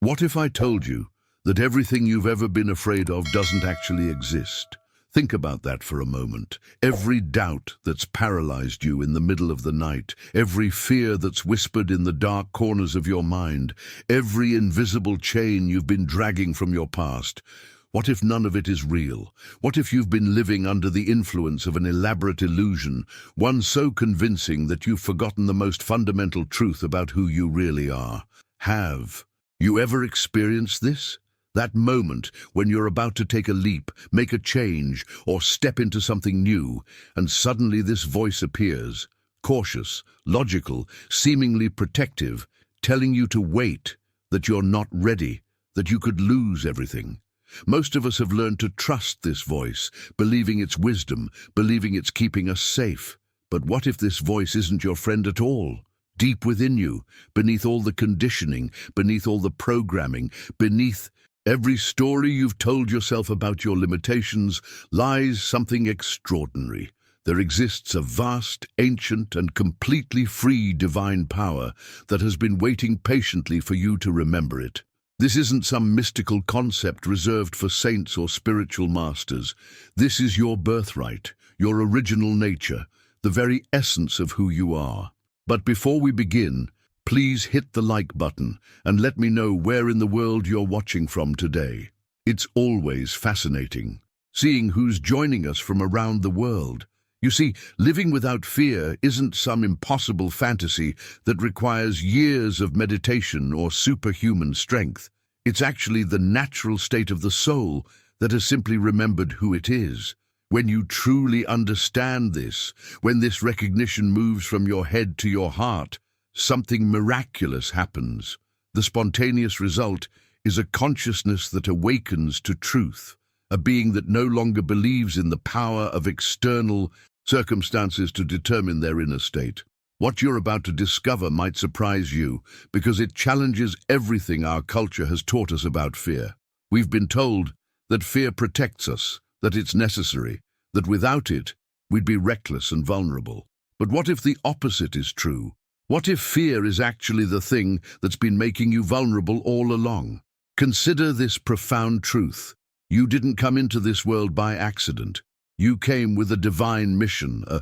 What if I told you that everything you've ever been afraid of doesn't actually exist? Think about that for a moment. Every doubt that's paralyzed you in the middle of the night, every fear that's whispered in the dark corners of your mind, every invisible chain you've been dragging from your past. What if none of it is real? What if you've been living under the influence of an elaborate illusion, one so convincing that you've forgotten the most fundamental truth about who you really are? Have you ever experienced this? That moment when you're about to take a leap, make a change, or step into something new, and suddenly this voice appears, cautious, logical, seemingly protective, telling you to wait, that you're not ready, that you could lose everything. Most of us have learned to trust this voice, believing it's wisdom, believing it's keeping us safe. But what if this voice isn't your friend at all? Deep within you, beneath all the conditioning, beneath all the programming, beneath every story you've told yourself about your limitations, lies something extraordinary. There exists a vast, ancient, and completely free divine power that has been waiting patiently for you to remember it. This isn't some mystical concept reserved for saints or spiritual masters. This is your birthright, your original nature, the very essence of who you are. But before we begin, please hit the like button and let me know where in the world you're watching from today. It's always fascinating seeing who's joining us from around the world. You see, living without fear isn't some impossible fantasy that requires years of meditation or superhuman strength. It's actually the natural state of the soul that has simply remembered who it is. When you truly understand this, when this recognition moves from your head to your heart, something miraculous happens. The spontaneous result is a consciousness that awakens to truth, a being that no longer believes in the power of external circumstances to determine their inner state. What you're about to discover might surprise you because it challenges everything our culture has taught us about fear. We've been told that fear protects us, that it's necessary, that without it, we'd be reckless and vulnerable. But what if the opposite is true? What if fear is actually the thing that's been making you vulnerable all along? Consider this profound truth. You didn't come into this world by accident. You came with a divine mission, a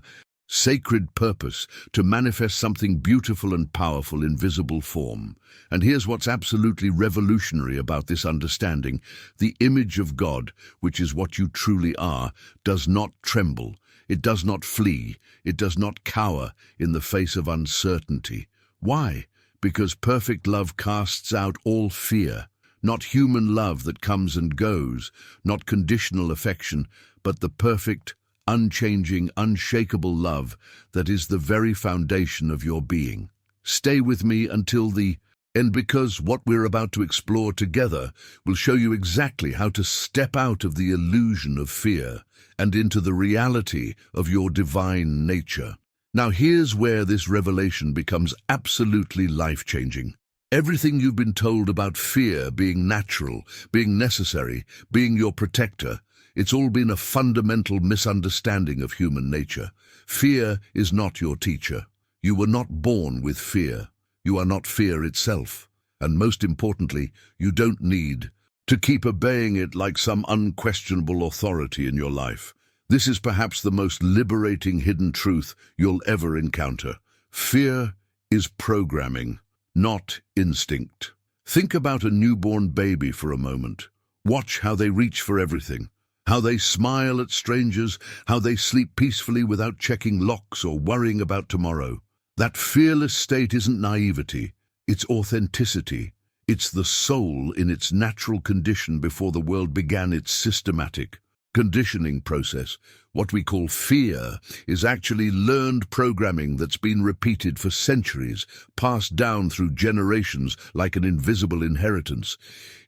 sacred purpose to manifest something beautiful and powerful in visible form. And here's what's absolutely revolutionary about this understanding. The image of God, which is what you truly are, does not tremble. It does not flee. It does not cower in the face of uncertainty. Why? Because perfect love casts out all fear. Not human love that comes and goes, not conditional affection, but the perfect, unchanging, unshakable love that is the very foundation of your being. Stay with me until the end, because what we're about to explore together will show you exactly how to step out of the illusion of fear and into the reality of your divine nature. Now here's where this revelation becomes absolutely life-changing. Everything you've been told about fear being natural, being necessary, being your protector, it's all been a fundamental misunderstanding of human nature. Fear is not your teacher. You were not born with fear. You are not fear itself. And most importantly, you don't need to keep obeying it like some unquestionable authority in your life. This is perhaps the most liberating hidden truth you'll ever encounter. Fear is programming, not instinct. Think about a newborn baby for a moment. Watch how they reach for everything. How they smile at strangers, how they sleep peacefully without checking locks or worrying about tomorrow. That fearless state isn't naivety, it's authenticity. It's the soul in its natural condition before the world began its systematic conditioning process. What we call fear is actually learned programming that's been repeated for centuries, passed down through generations like an invisible inheritance.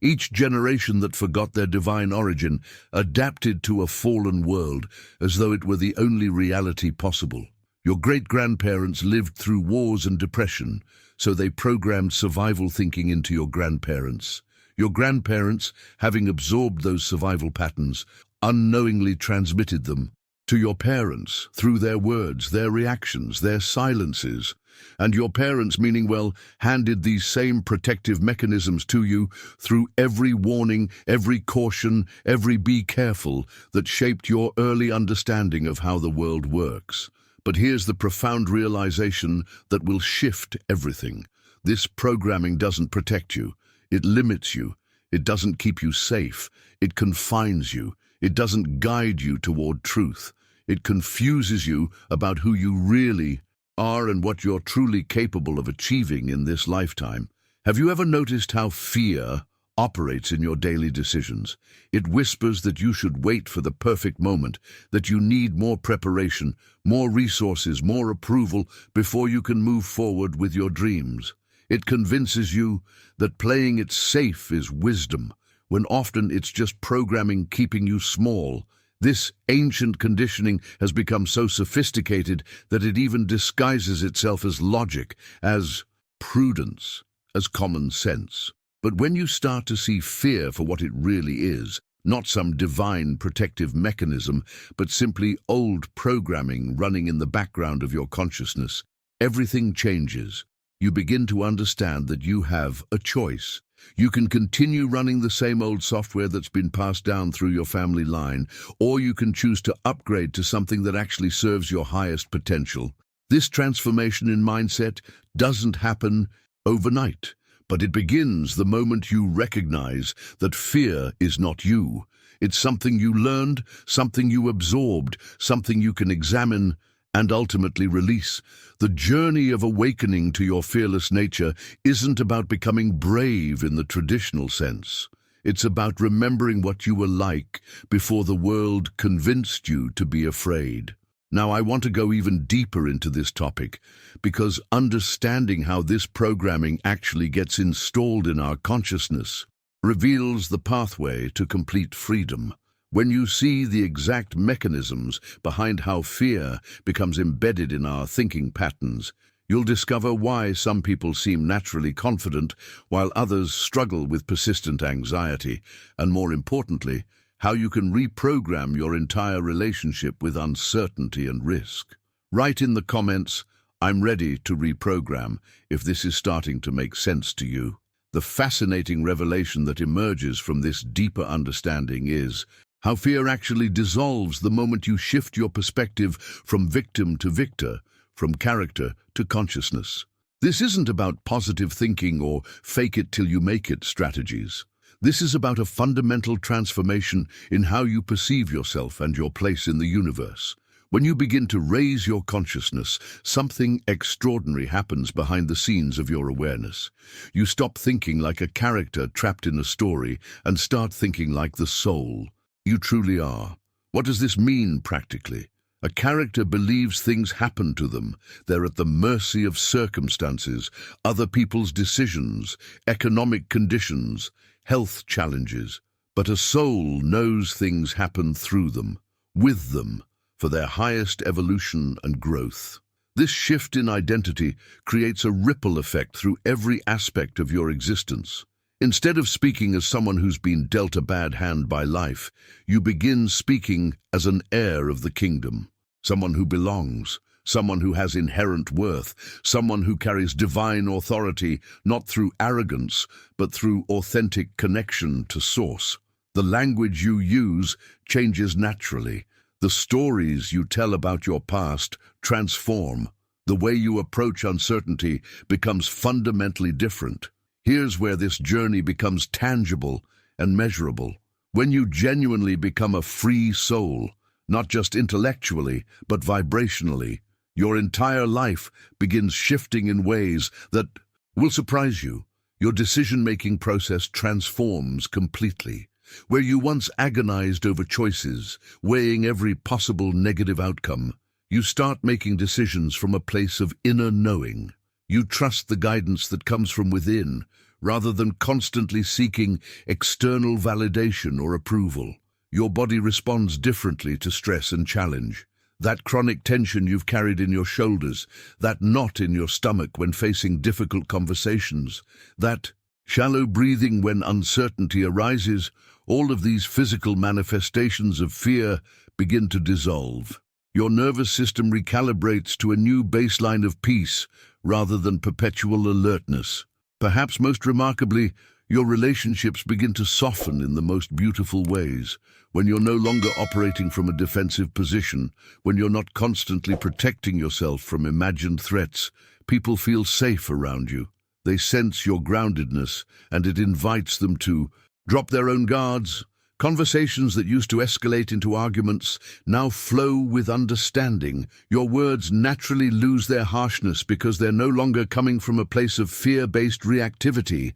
Each generation that forgot their divine origin adapted to a fallen world as though it were the only reality possible. Your great-grandparents lived through wars and depression, so they programmed survival thinking into your grandparents. Your grandparents, having absorbed those survival patterns, unknowingly transmitted them to your parents through their words, their reactions, their silences. And your parents, meaning well, handed these same protective mechanisms to you through every warning, every caution, every be careful that shaped your early understanding of how the world works. But here's the profound realization that will shift everything. This programming doesn't protect you. It limits you. It doesn't keep you safe. It confines you. It doesn't guide you toward truth. It confuses you about who you really are and what you're truly capable of achieving in this lifetime. Have you ever noticed how fear operates in your daily decisions? It whispers that you should wait for the perfect moment, that you need more preparation, more resources, more approval before you can move forward with your dreams. It convinces you that playing it safe is wisdom, when often it's just programming keeping you small. This ancient conditioning has become so sophisticated that it even disguises itself as logic, as prudence, as common sense. But when you start to see fear for what it really is, not some divine protective mechanism, but simply old programming running in the background of your consciousness, everything changes. You begin to understand that you have a choice. You can continue running the same old software that's been passed down through your family line, or you can choose to upgrade to something that actually serves your highest potential. This transformation in mindset doesn't happen overnight, but it begins the moment you recognize that fear is not you. It's something you learned, something you absorbed, something you can examine and ultimately release. The journey of awakening to your fearless nature isn't about becoming brave in the traditional sense. It's about remembering what you were like before the world convinced you to be afraid. Now, I want to go even deeper into this topic because understanding how this programming actually gets installed in our consciousness reveals the pathway to complete freedom. When you see the exact mechanisms behind how fear becomes embedded in our thinking patterns, you'll discover why some people seem naturally confident while others struggle with persistent anxiety, and more importantly, how you can reprogram your entire relationship with uncertainty and risk. Write in the comments, "I'm ready to reprogram," if this is starting to make sense to you. The fascinating revelation that emerges from this deeper understanding is how fear actually dissolves the moment you shift your perspective from victim to victor, from character to consciousness. This isn't about positive thinking or fake it till you make it strategies. This is about a fundamental transformation in how you perceive yourself and your place in the universe. When you begin to raise your consciousness, something extraordinary happens behind the scenes of your awareness. You stop thinking like a character trapped in a story and start thinking like the soul you truly are. What does this mean practically? A character believes things happen to them. They're at the mercy of circumstances, other people's decisions, economic conditions, health challenges. But a soul knows things happen through them, with them, for their highest evolution and growth. This shift in identity creates a ripple effect through every aspect of your existence. Instead of speaking as someone who's been dealt a bad hand by life, you begin speaking as an heir of the kingdom, someone who belongs, someone who has inherent worth, someone who carries divine authority, not through arrogance, but through authentic connection to source. The language you use changes naturally. The stories you tell about your past transform. The way you approach uncertainty becomes fundamentally different. Here's where this journey becomes tangible and measurable. When you genuinely become a free soul, not just intellectually, but vibrationally, your entire life begins shifting in ways that will surprise you. Your decision-making process transforms completely. Where you once agonized over choices, weighing every possible negative outcome, you start making decisions from a place of inner knowing. You trust the guidance that comes from within, rather than constantly seeking external validation or approval. Your body responds differently to stress and challenge. That chronic tension you've carried in your shoulders, that knot in your stomach when facing difficult conversations, that shallow breathing when uncertainty arises, all of these physical manifestations of fear begin to dissolve. Your nervous system recalibrates to a new baseline of peace rather than perpetual alertness. Perhaps most remarkably, your relationships begin to soften in the most beautiful ways. When you're no longer operating from a defensive position, when you're not constantly protecting yourself from imagined threats, people feel safe around you. They sense your groundedness, and it invites them to drop their own guards. Conversations that used to escalate into arguments now flow with understanding. Your words naturally lose their harshness because they're no longer coming from a place of fear-based reactivity.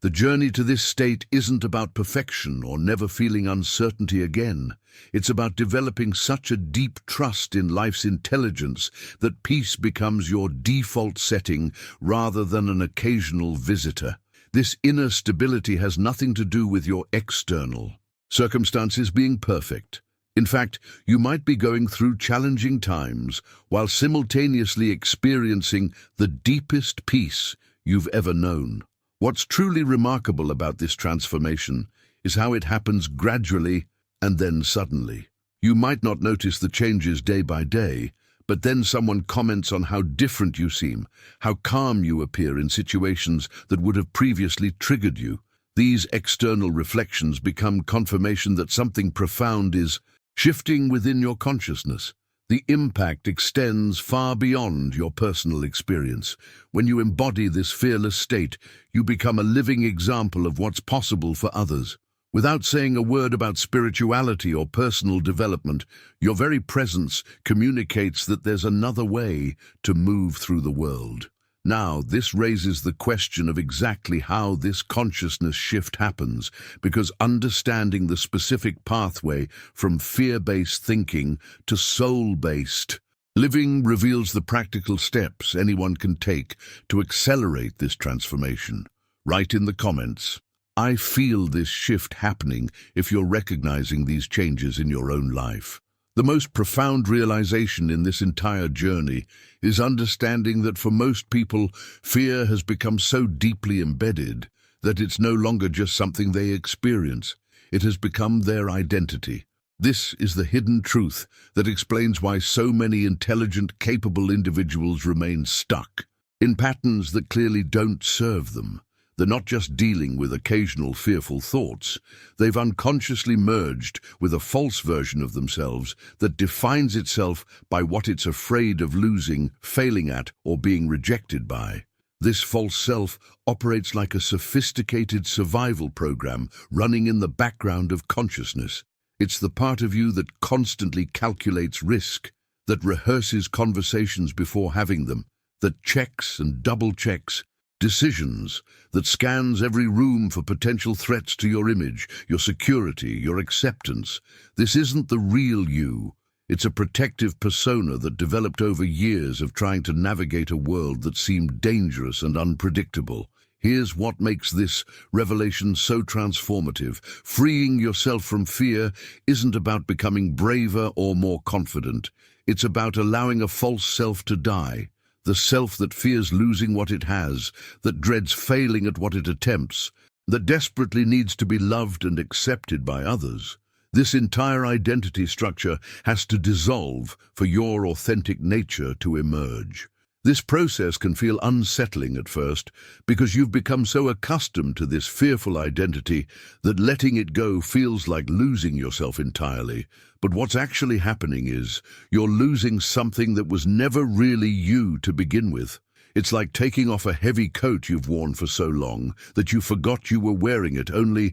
The journey to this state isn't about perfection or never feeling uncertainty again. It's about developing such a deep trust in life's intelligence that peace becomes your default setting rather than an occasional visitor. This inner stability has nothing to do with your external circumstances being perfect. In fact, you might be going through challenging times while simultaneously experiencing the deepest peace you've ever known. What's truly remarkable about this transformation is how it happens gradually and then suddenly. You might not notice the changes day by day, but then someone comments on how different you seem, how calm you appear in situations that would have previously triggered you. These external reflections become confirmation that something profound is shifting within your consciousness. The impact extends far beyond your personal experience. When you embody this fearless state, you become a living example of what's possible for others. Without saying a word about spirituality or personal development, your very presence communicates that there's another way to move through the world. Now, this raises the question of exactly how this consciousness shift happens, because understanding the specific pathway from fear-based thinking to soul-based living reveals the practical steps anyone can take to accelerate this transformation. Write in the comments, "I feel this shift happening," if you're recognizing these changes in your own life. The most profound realization in this entire journey is understanding that for most people, fear has become so deeply embedded that it's no longer just something they experience. It has become their identity. This is the hidden truth that explains why so many intelligent, capable individuals remain stuck in patterns that clearly don't serve them. They're not just dealing with occasional fearful thoughts. They've unconsciously merged with a false version of themselves that defines itself by what it's afraid of losing, failing at, or being rejected by. This false self operates like a sophisticated survival program running in the background of consciousness. It's the part of you that constantly calculates risk, that rehearses conversations before having them, that checks and double-checks decisions, that scans every room for potential threats to your image, your security, your acceptance. This isn't the real you. It's a protective persona that developed over years of trying to navigate a world that seemed dangerous and unpredictable. Here's what makes this revelation so transformative. Freeing yourself from fear isn't about becoming braver or more confident. It's about allowing a false self to die. The self that fears losing what it has, that dreads failing at what it attempts, that desperately needs to be loved and accepted by others. This entire identity structure has to dissolve for your authentic nature to emerge. This process can feel unsettling at first because you've become so accustomed to this fearful identity that letting it go feels like losing yourself entirely. But what's actually happening is you're losing something that was never really you to begin with. It's like taking off a heavy coat you've worn for so long that you forgot you were wearing it, only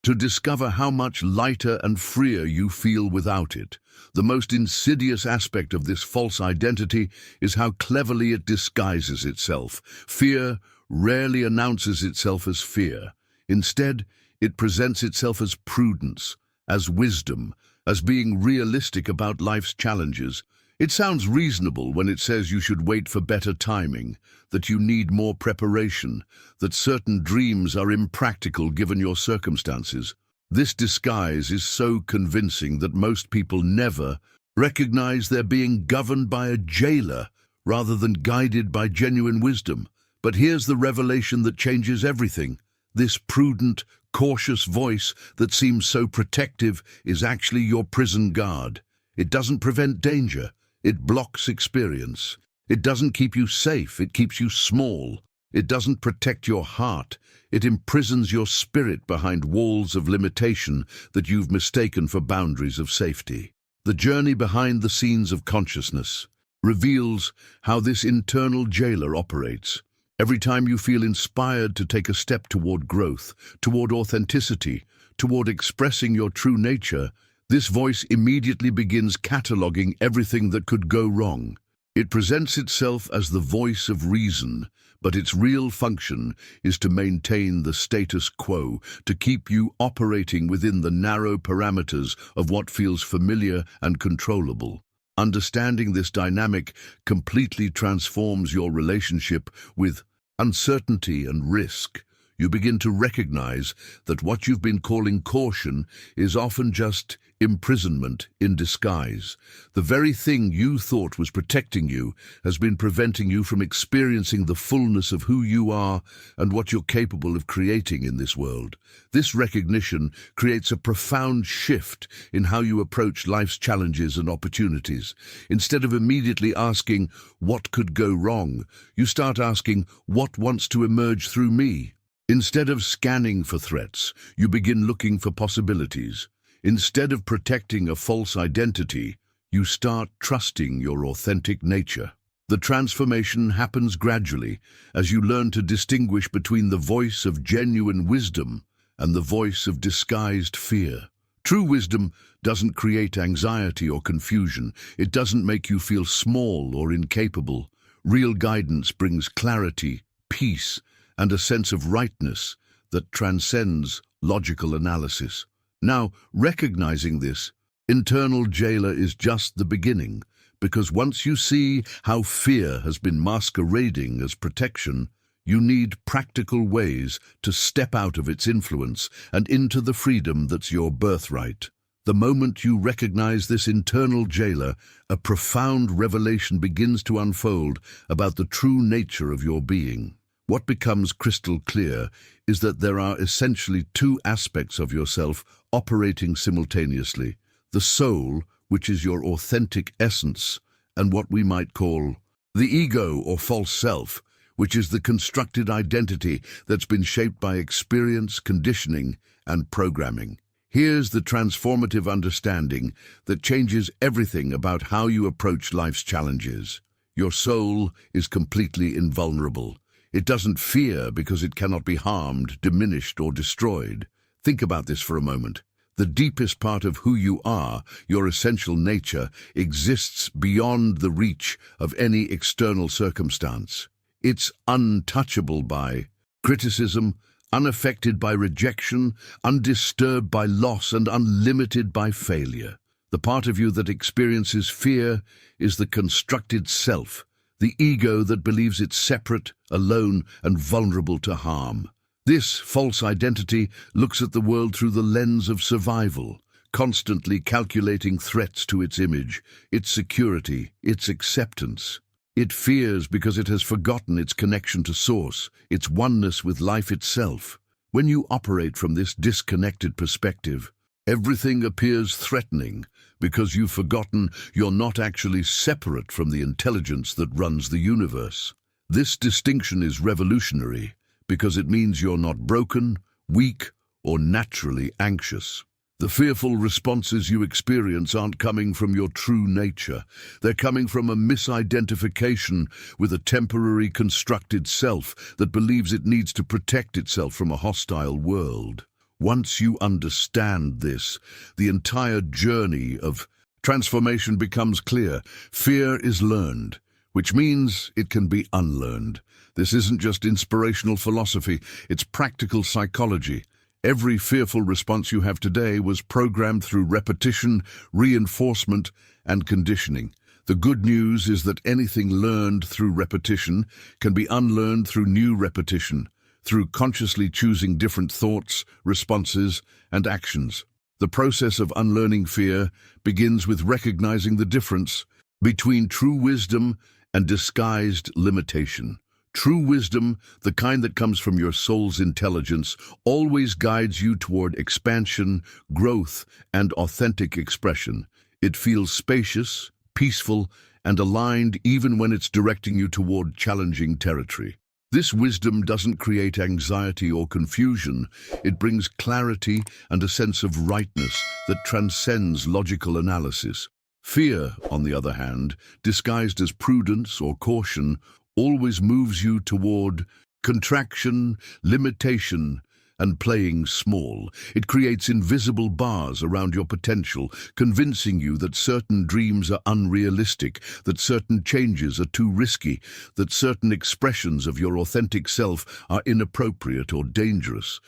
to discover how much lighter and freer you feel without it. The most insidious aspect of this false identity is how cleverly it disguises itself. Fear rarely announces itself as fear. Instead, it presents itself as prudence, as wisdom, as being realistic about life's challenges. It sounds reasonable when it says you should wait for better timing, that you need more preparation, that certain dreams are impractical given your circumstances. This disguise is so convincing that most people never recognize they're being governed by a jailer rather than guided by genuine wisdom. But here's the revelation that changes everything. This prudent, cautious voice that seems so protective is actually your prison guard. It doesn't prevent danger, It blocks experience. It doesn't keep you safe, it keeps you small. It doesn't protect your heart. It imprisons your spirit behind walls of limitation that you've mistaken for boundaries of safety. The journey behind the scenes of consciousness reveals how this internal jailer operates. Every time you feel inspired to take a step toward growth, toward authenticity, toward expressing your true nature, this voice immediately begins cataloging everything that could go wrong. It presents itself as the voice of reason, but its real function is to maintain the status quo, to keep you operating within the narrow parameters of what feels familiar and controllable. Understanding this dynamic completely transforms your relationship with uncertainty and risk. You begin to recognize that what you've been calling caution is often just imprisonment in disguise. The very thing you thought was protecting you has been preventing you from experiencing the fullness of who you are and what you're capable of creating in this world. This recognition creates a profound shift in how you approach life's challenges and opportunities. Instead of immediately asking, "What could go wrong?" you start asking, "What wants to emerge through me?" Instead of scanning for threats, you begin looking for possibilities. Instead of protecting a false identity, you start trusting your authentic nature. The transformation happens gradually as you learn to distinguish between the voice of genuine wisdom and the voice of disguised fear. True wisdom doesn't create anxiety or confusion. It doesn't make you feel small or incapable. Real guidance brings clarity, peace, and a sense of rightness that transcends logical analysis. Now, recognizing this internal jailer is just the beginning, because once you see how fear has been masquerading as protection, you need practical ways to step out of its influence and into the freedom that's your birthright. The moment you recognize this internal jailer, a profound revelation begins to unfold about the true nature of your being. What becomes crystal clear is that there are essentially two aspects of yourself operating simultaneously: the soul, which is your authentic essence, and what we might call the ego or false self, which is the constructed identity that's been shaped by experience, conditioning, and programming. Here's the transformative understanding that changes everything about how you approach life's challenges. Your soul is completely invulnerable. It doesn't fear because it cannot be harmed, diminished, or destroyed. Think about this for a moment. The deepest part of who you are, your essential nature, exists beyond the reach of any external circumstance. It's untouchable by criticism, unaffected by rejection, undisturbed by loss, and unlimited by failure. The part of you that experiences fear is the constructed self, the ego that believes it's separate, alone, and vulnerable to harm. This false identity looks at the world through the lens of survival, constantly calculating threats to its image, its security, its acceptance. It fears because it has forgotten its connection to source, its oneness with life itself. When you operate from this disconnected perspective, everything appears threatening because you've forgotten you're not actually separate from the intelligence that runs the universe. This distinction is revolutionary because it means you're not broken, weak, or naturally anxious. The fearful responses you experience aren't coming from your true nature. They're coming from a misidentification with a temporary constructed self that believes it needs to protect itself from a hostile world. Once you understand this, the entire journey of transformation becomes clear. Fear is learned, which means it can be unlearned. This isn't just inspirational philosophy, it's practical psychology. Every fearful response you have today was programmed through repetition, reinforcement, and conditioning. The good news is that anything learned through repetition can be unlearned through new repetition, through consciously choosing different thoughts, responses, and actions. The process of unlearning fear begins with recognizing the difference between true wisdom and disguised limitation. True wisdom, the kind that comes from your soul's intelligence, always guides you toward expansion, growth, and authentic expression. It feels spacious, peaceful, and aligned even when it's directing you toward challenging territory. This wisdom doesn't create anxiety or confusion. It brings clarity and a sense of rightness that transcends logical analysis. Fear, on the other hand, disguised as prudence or caution, always moves you toward contraction, limitation, and playing small. It creates invisible bars around your potential, convincing you that certain dreams are unrealistic, that certain changes are too risky, that certain expressions of your authentic self are inappropriate or dangerous.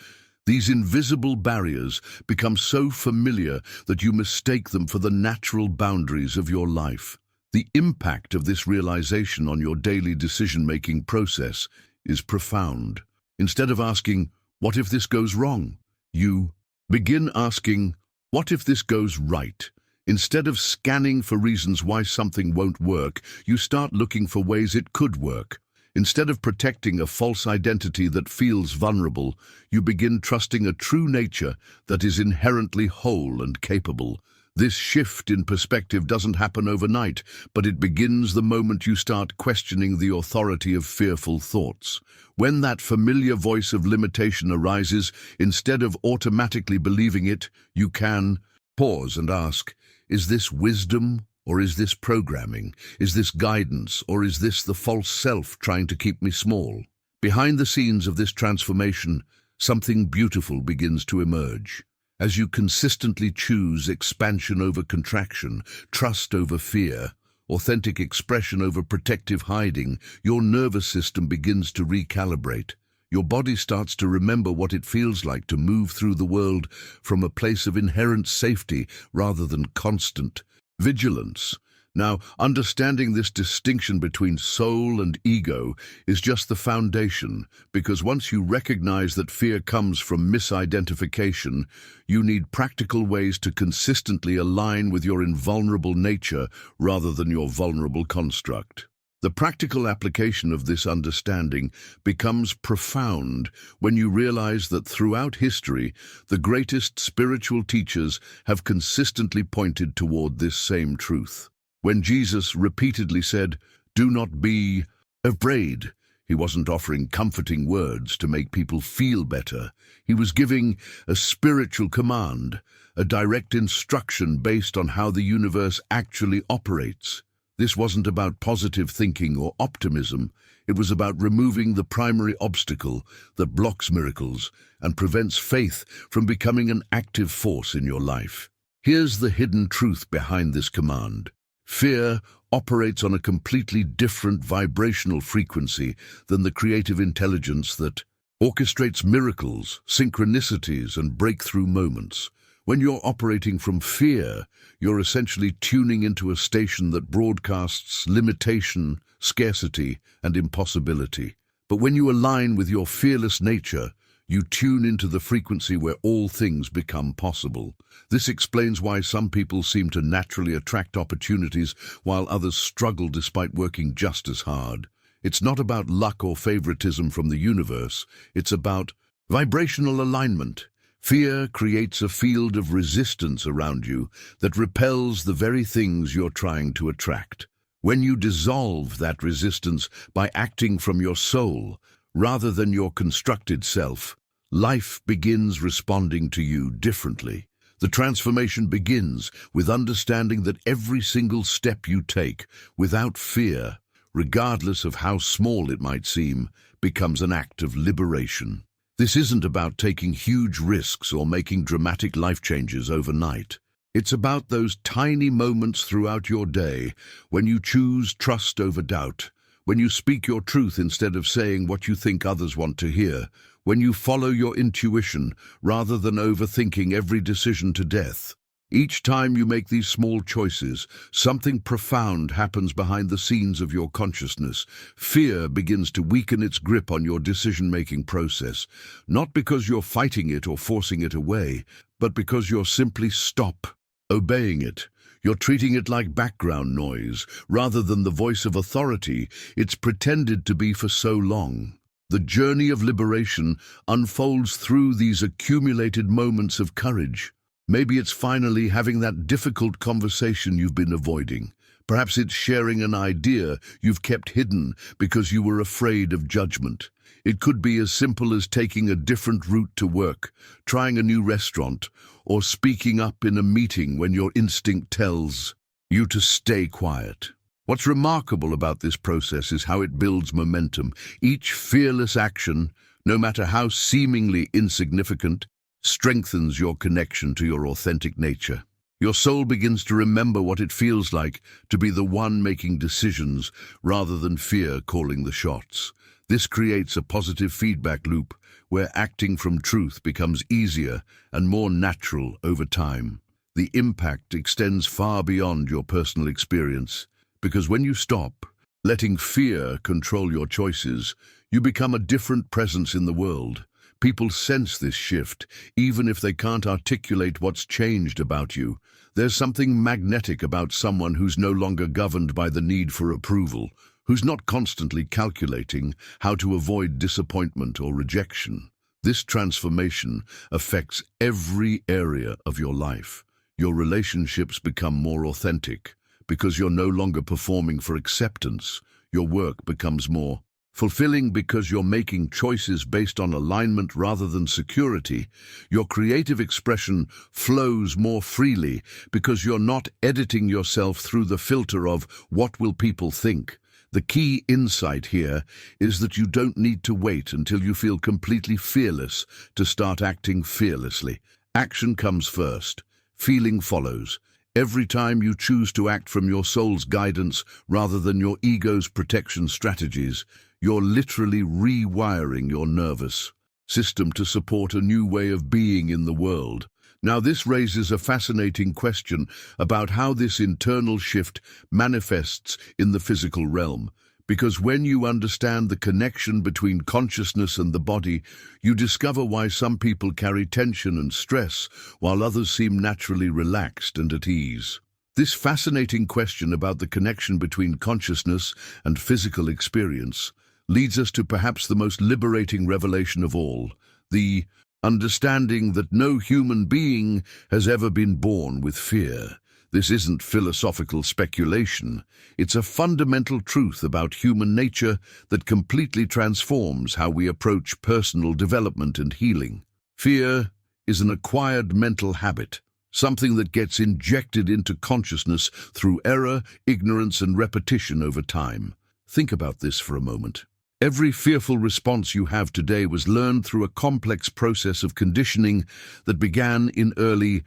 These invisible barriers become so familiar that you mistake them for the natural boundaries of your life. The impact of this realization on your daily decision-making process is profound. Instead of asking, "What if this goes wrong?" you begin asking, "What if this goes right?" Instead of scanning for reasons why something won't work, you start looking for ways it could work. Instead of protecting a false identity that feels vulnerable, you begin trusting a true nature that is inherently whole and capable. This shift in perspective doesn't happen overnight, but it begins the moment you start questioning the authority of fearful thoughts. When that familiar voice of limitation arises, instead of automatically believing it, you can pause and ask, is this wisdom or is this programming? Is this guidance or is this the false self trying to keep me small? Behind the scenes of this transformation, something beautiful begins to emerge. As you consistently choose expansion over contraction, trust over fear, authentic expression over protective hiding, your nervous system begins to recalibrate. Your body starts to remember what it feels like to move through the world from a place of inherent safety rather than constant vigilance. Now, understanding this distinction between soul and ego is just the foundation, because once you recognize that fear comes from misidentification, you need practical ways to consistently align with your invulnerable nature rather than your vulnerable construct. The practical application of this understanding becomes profound when you realize that throughout history, the greatest spiritual teachers have consistently pointed toward this same truth. When Jesus repeatedly said, "Do not be afraid," he wasn't offering comforting words to make people feel better. He was giving a spiritual command, a direct instruction based on how the universe actually operates. This wasn't about positive thinking or optimism. It was about removing the primary obstacle that blocks miracles and prevents faith from becoming an active force in your life. Here's the hidden truth behind this command. Fear operates on a completely different vibrational frequency than the creative intelligence that orchestrates miracles, synchronicities, and breakthrough moments. When you're operating from fear, you're essentially tuning into a station that broadcasts limitation, scarcity, and impossibility. But when you align with your fearless nature, you tune into the frequency where all things become possible. This explains why some people seem to naturally attract opportunities while others struggle despite working just as hard. It's not about luck or favoritism from the universe. It's about vibrational alignment. Fear creates a field of resistance around you that repels the very things you're trying to attract. When you dissolve that resistance by acting from your soul rather than your constructed self, life begins responding to you differently. The transformation begins with understanding that every single step you take without fear, regardless of how small it might seem, becomes an act of liberation. This isn't about taking huge risks or making dramatic life changes overnight. It's about those tiny moments throughout your day when you choose trust over doubt, when you speak your truth instead of saying what you think others want to hear, when you follow your intuition rather than overthinking every decision to death. Each time you make these small choices, something profound happens behind the scenes of your consciousness. Fear begins to weaken its grip on your decision-making process, not because you're fighting it or forcing it away, but because you're simply stop obeying it. You're treating it like background noise, rather than the voice of authority it's pretended to be for so long. The journey of liberation unfolds through these accumulated moments of courage. Maybe it's finally having that difficult conversation you've been avoiding. Perhaps it's sharing an idea you've kept hidden because you were afraid of judgment. It could be as simple as taking a different route to work, trying a new restaurant, or speaking up in a meeting when your instinct tells you to stay quiet. What's remarkable about this process is how it builds momentum. Each fearless action, no matter how seemingly insignificant, strengthens your connection to your authentic nature. Your soul begins to remember what it feels like to be the one making decisions rather than fear calling the shots. This creates a positive feedback loop where acting from truth becomes easier and more natural over time. The impact extends far beyond your personal experience, because when you stop letting fear control your choices, you become a different presence in the world. People sense this shift, even if they can't articulate what's changed about you. There's something magnetic about someone who's no longer governed by the need for approval, who's not constantly calculating how to avoid disappointment or rejection. This transformation affects every area of your life. Your relationships become more authentic because you're no longer performing for acceptance. Your work becomes more fulfilling because you're making choices based on alignment rather than security. Your creative expression flows more freely because you're not editing yourself through the filter of "what will people think?" The key insight here is that you don't need to wait until you feel completely fearless to start acting fearlessly. Action comes first. Feeling follows. Every time you choose to act from your soul's guidance rather than your ego's protection strategies, you're literally rewiring your nervous system to support a new way of being in the world. Now, this raises a fascinating question about how this internal shift manifests in the physical realm. Because when you understand the connection between consciousness and the body, you discover why some people carry tension and stress, while others seem naturally relaxed and at ease. This fascinating question about the connection between consciousness and physical experience leads us to perhaps the most liberating revelation of all, the understanding that no human being has ever been born with fear. This isn't philosophical speculation. It's a fundamental truth about human nature that completely transforms how we approach personal development and healing. Fear is an acquired mental habit, something that gets injected into consciousness through error, ignorance, and repetition over time. Think about this for a moment. Every fearful response you have today was learned through a complex process of conditioning that began in early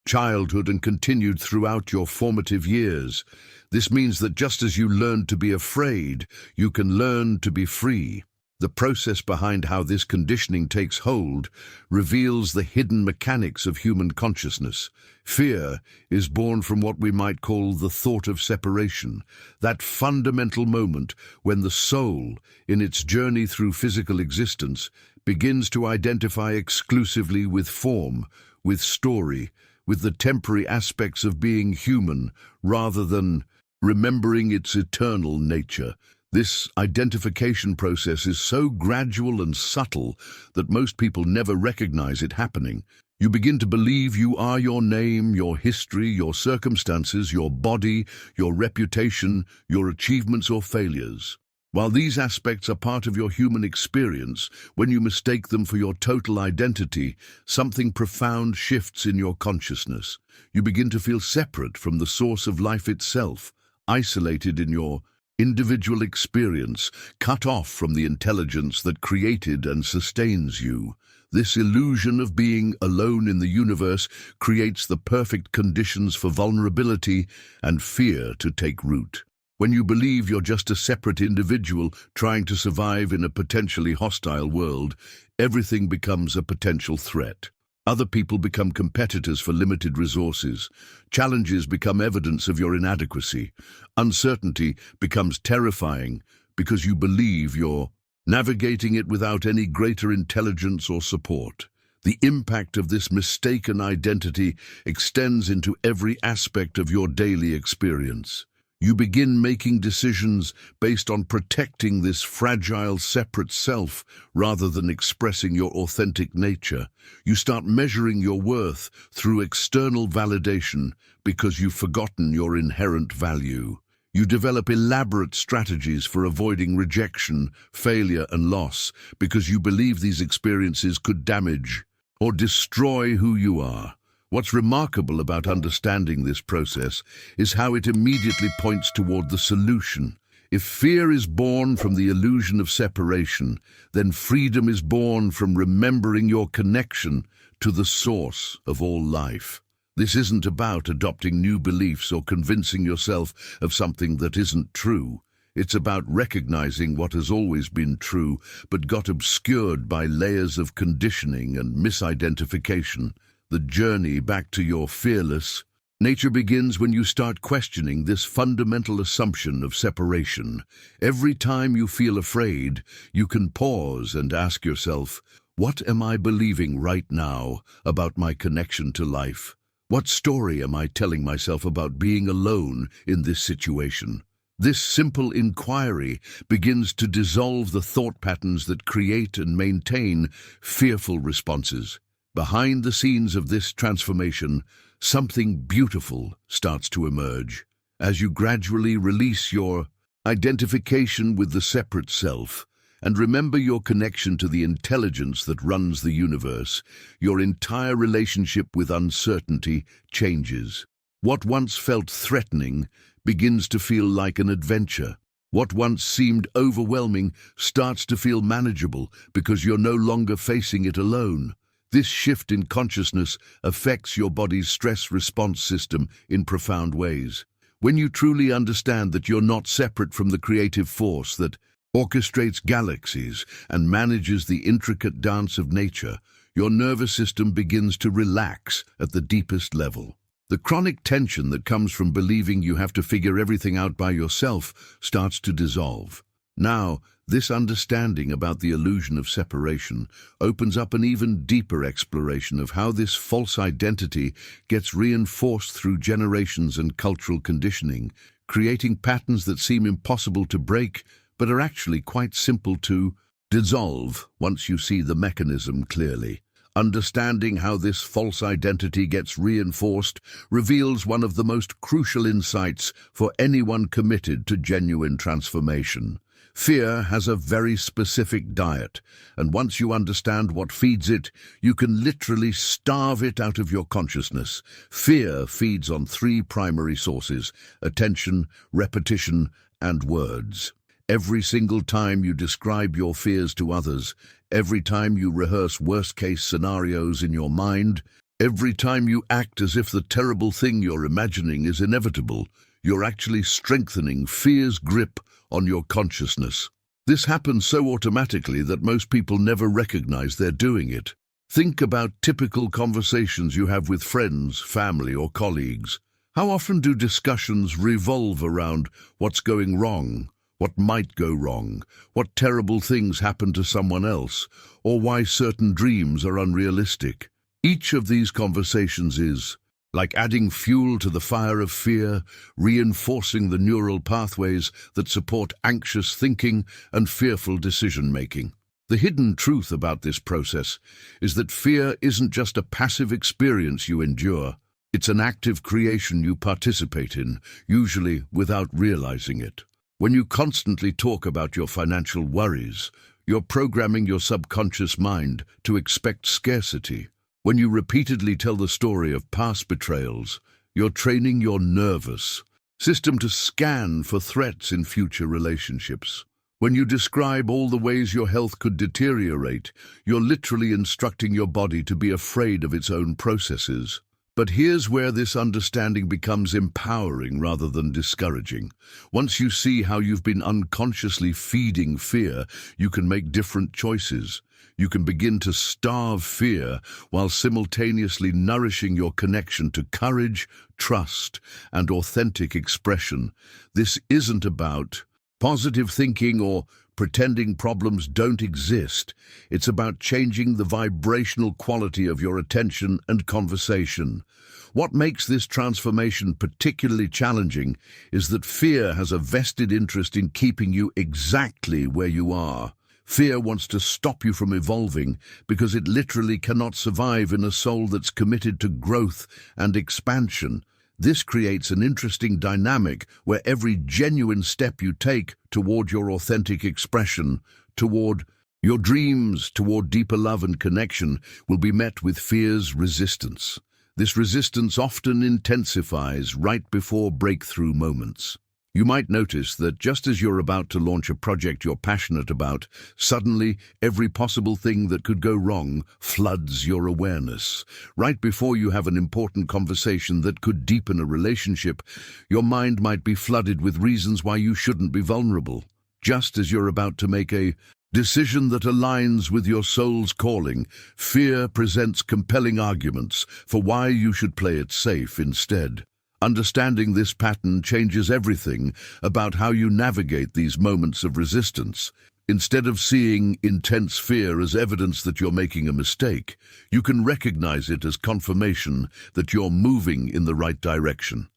childhood and continued throughout your formative years. This means that just as you learned to be afraid, you can learn to be free. The process behind how this conditioning takes hold reveals the hidden mechanics of human consciousness. Fear is born from what we might call the thought of separation, that fundamental moment when the soul, in its journey through physical existence, begins to identify exclusively with form, with story, with the temporary aspects of being human, rather than remembering its eternal nature. This identification process is so gradual and subtle that most people never recognize it happening. You begin to believe you are your name, your history, your circumstances, your body, your reputation, your achievements or failures. While these aspects are part of your human experience, when you mistake them for your total identity, something profound shifts in your consciousness. You begin to feel separate from the source of life itself, isolated in your individual experience, cut off from the intelligence that created and sustains you. This illusion of being alone in the universe creates the perfect conditions for vulnerability and fear to take root. When you believe you're just a separate individual trying to survive in a potentially hostile world, everything becomes a potential threat. Other people become competitors for limited resources. Challenges become evidence of your inadequacy. Uncertainty becomes terrifying because you believe you're navigating it without any greater intelligence or support. The impact of this mistaken identity extends into every aspect of your daily experience. You begin making decisions based on protecting this fragile, separate self rather than expressing your authentic nature. You start measuring your worth through external validation because you've forgotten your inherent value. You develop elaborate strategies for avoiding rejection, failure, and loss because you believe these experiences could damage or destroy who you are. What's remarkable about understanding this process is how it immediately points toward the solution. If fear is born from the illusion of separation, then freedom is born from remembering your connection to the source of all life. This isn't about adopting new beliefs or convincing yourself of something that isn't true. It's about recognizing what has always been true, but got obscured by layers of conditioning and misidentification. The journey back to your fearless nature begins when you start questioning this fundamental assumption of separation. Every time you feel afraid, you can pause and ask yourself, what am I believing right now about my connection to life? What story am I telling myself about being alone in this situation? This simple inquiry begins to dissolve the thought patterns that create and maintain fearful responses. Behind the scenes of this transformation, something beautiful starts to emerge. As you gradually release your identification with the separate self and remember your connection to the intelligence that runs the universe, your entire relationship with uncertainty changes. What once felt threatening begins to feel like an adventure. What once seemed overwhelming starts to feel manageable because you're no longer facing it alone. This shift in consciousness affects your body's stress response system in profound ways. When you truly understand that you're not separate from the creative force that orchestrates galaxies and manages the intricate dance of nature, your nervous system begins to relax at the deepest level. The chronic tension that comes from believing you have to figure everything out by yourself starts to dissolve. Now, this understanding about the illusion of separation opens up an even deeper exploration of how this false identity gets reinforced through generations and cultural conditioning, creating patterns that seem impossible to break but are actually quite simple to dissolve once you see the mechanism clearly. Understanding how this false identity gets reinforced reveals one of the most crucial insights for anyone committed to genuine transformation. Fear has a very specific diet, and once you understand what feeds it, you can literally starve it out of your consciousness. Fear feeds on three primary sources: attention, repetition, and words. Every single time you describe your fears to others, every time you rehearse worst-case scenarios in your mind, every time you act as if the terrible thing you're imagining is inevitable, you're actually strengthening fear's grip on your consciousness. This happens so automatically that most people never recognize they're doing it. Think about typical conversations you have with friends, family, or colleagues. How often do discussions revolve around what's going wrong, what might go wrong, what terrible things happen to someone else, or why certain dreams are unrealistic? Each of these conversations is like adding fuel to the fire of fear, reinforcing the neural pathways that support anxious thinking and fearful decision-making. The hidden truth about this process is that fear isn't just a passive experience you endure. It's an active creation you participate in, usually without realizing it. When you constantly talk about your financial worries, you're programming your subconscious mind to expect scarcity. When you repeatedly tell the story of past betrayals, you're training your nervous system to scan for threats in future relationships. When you describe all the ways your health could deteriorate, you're literally instructing your body to be afraid of its own processes. But here's where this understanding becomes empowering rather than discouraging. Once you see how you've been unconsciously feeding fear, you can make different choices. You can begin to starve fear while simultaneously nourishing your connection to courage, trust, and authentic expression. This isn't about positive thinking or pretending problems don't exist. It's about changing the vibrational quality of your attention and conversation. What makes this transformation particularly challenging is that fear has a vested interest in keeping you exactly where you are. Fear wants to stop you from evolving because it literally cannot survive in a soul that's committed to growth and expansion. This creates an interesting dynamic where every genuine step you take toward your authentic expression, toward your dreams, toward deeper love and connection, will be met with fear's resistance. This resistance often intensifies right before breakthrough moments. You might notice that just as you're about to launch a project you're passionate about, suddenly every possible thing that could go wrong floods your awareness. Right before you have an important conversation that could deepen a relationship, your mind might be flooded with reasons why you shouldn't be vulnerable. Just as you're about to make a decision that aligns with your soul's calling, fear presents compelling arguments for why you should play it safe instead. Understanding this pattern changes everything about how you navigate these moments of resistance. Instead of seeing intense fear as evidence that you're making a mistake, you can recognize it as confirmation that you're moving in the right direction.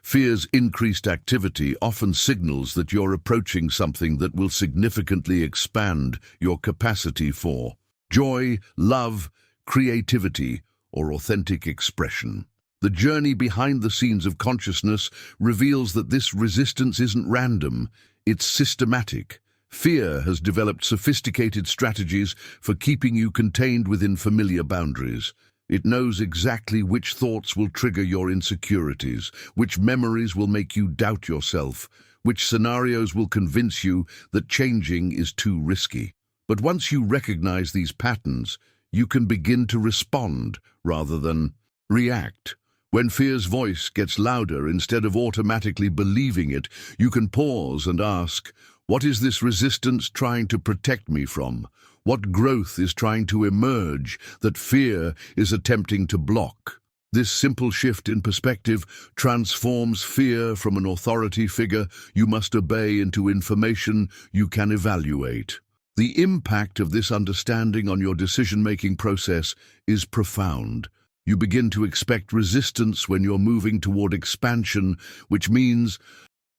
Fear's increased activity often signals that you're approaching something that will significantly expand your capacity for joy, love, creativity, or authentic expression. The journey behind the scenes of consciousness reveals that this resistance isn't random, it's systematic. Fear has developed sophisticated strategies for keeping you contained within familiar boundaries. It knows exactly which thoughts will trigger your insecurities, which memories will make you doubt yourself, which scenarios will convince you that changing is too risky. But once you recognize these patterns, you can begin to respond rather than react. When fear's voice gets louder, instead of automatically believing it, you can pause and ask, what is this resistance trying to protect me from? What growth is trying to emerge that fear is attempting to block? This simple shift in perspective transforms fear from an authority figure you must obey into information you can evaluate. The impact of this understanding on your decision-making process is profound. You begin to expect resistance when you're moving toward expansion, which means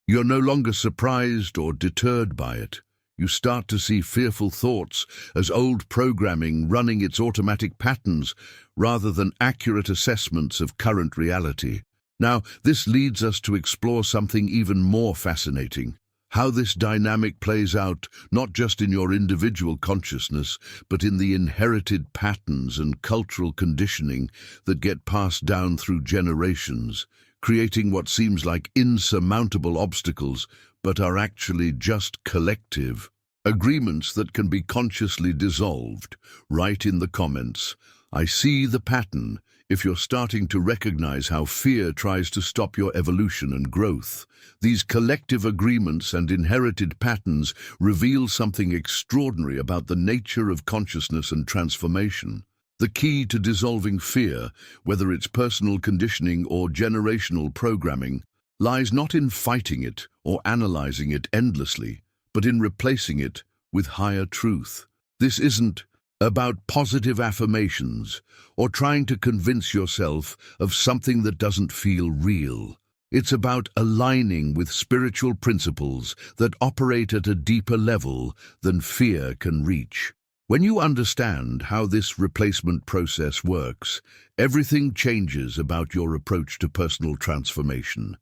you're no longer surprised or deterred by it. You start to see fearful thoughts as old programming running its automatic patterns rather than accurate assessments of current reality. Now, this leads us to explore something even more fascinating. How this dynamic plays out not just in your individual consciousness, but in the inherited patterns and cultural conditioning that get passed down through generations, creating what seems like insurmountable obstacles, but are actually just collective agreements that can be consciously dissolved. Write in the comments, I see the pattern, if you're starting to recognize how fear tries to stop your evolution and growth. These collective agreements and inherited patterns reveal something extraordinary about the nature of consciousness and transformation. The key to dissolving fear, whether it's personal conditioning or generational programming, lies not in fighting it or analyzing it endlessly, but in replacing it with higher truth. This isn't about positive affirmations or trying to convince yourself of something that doesn't feel real. It's about aligning with spiritual principles that operate at a deeper level than fear can reach. When you understand how this replacement process works, everything changes about your approach to personal transformation.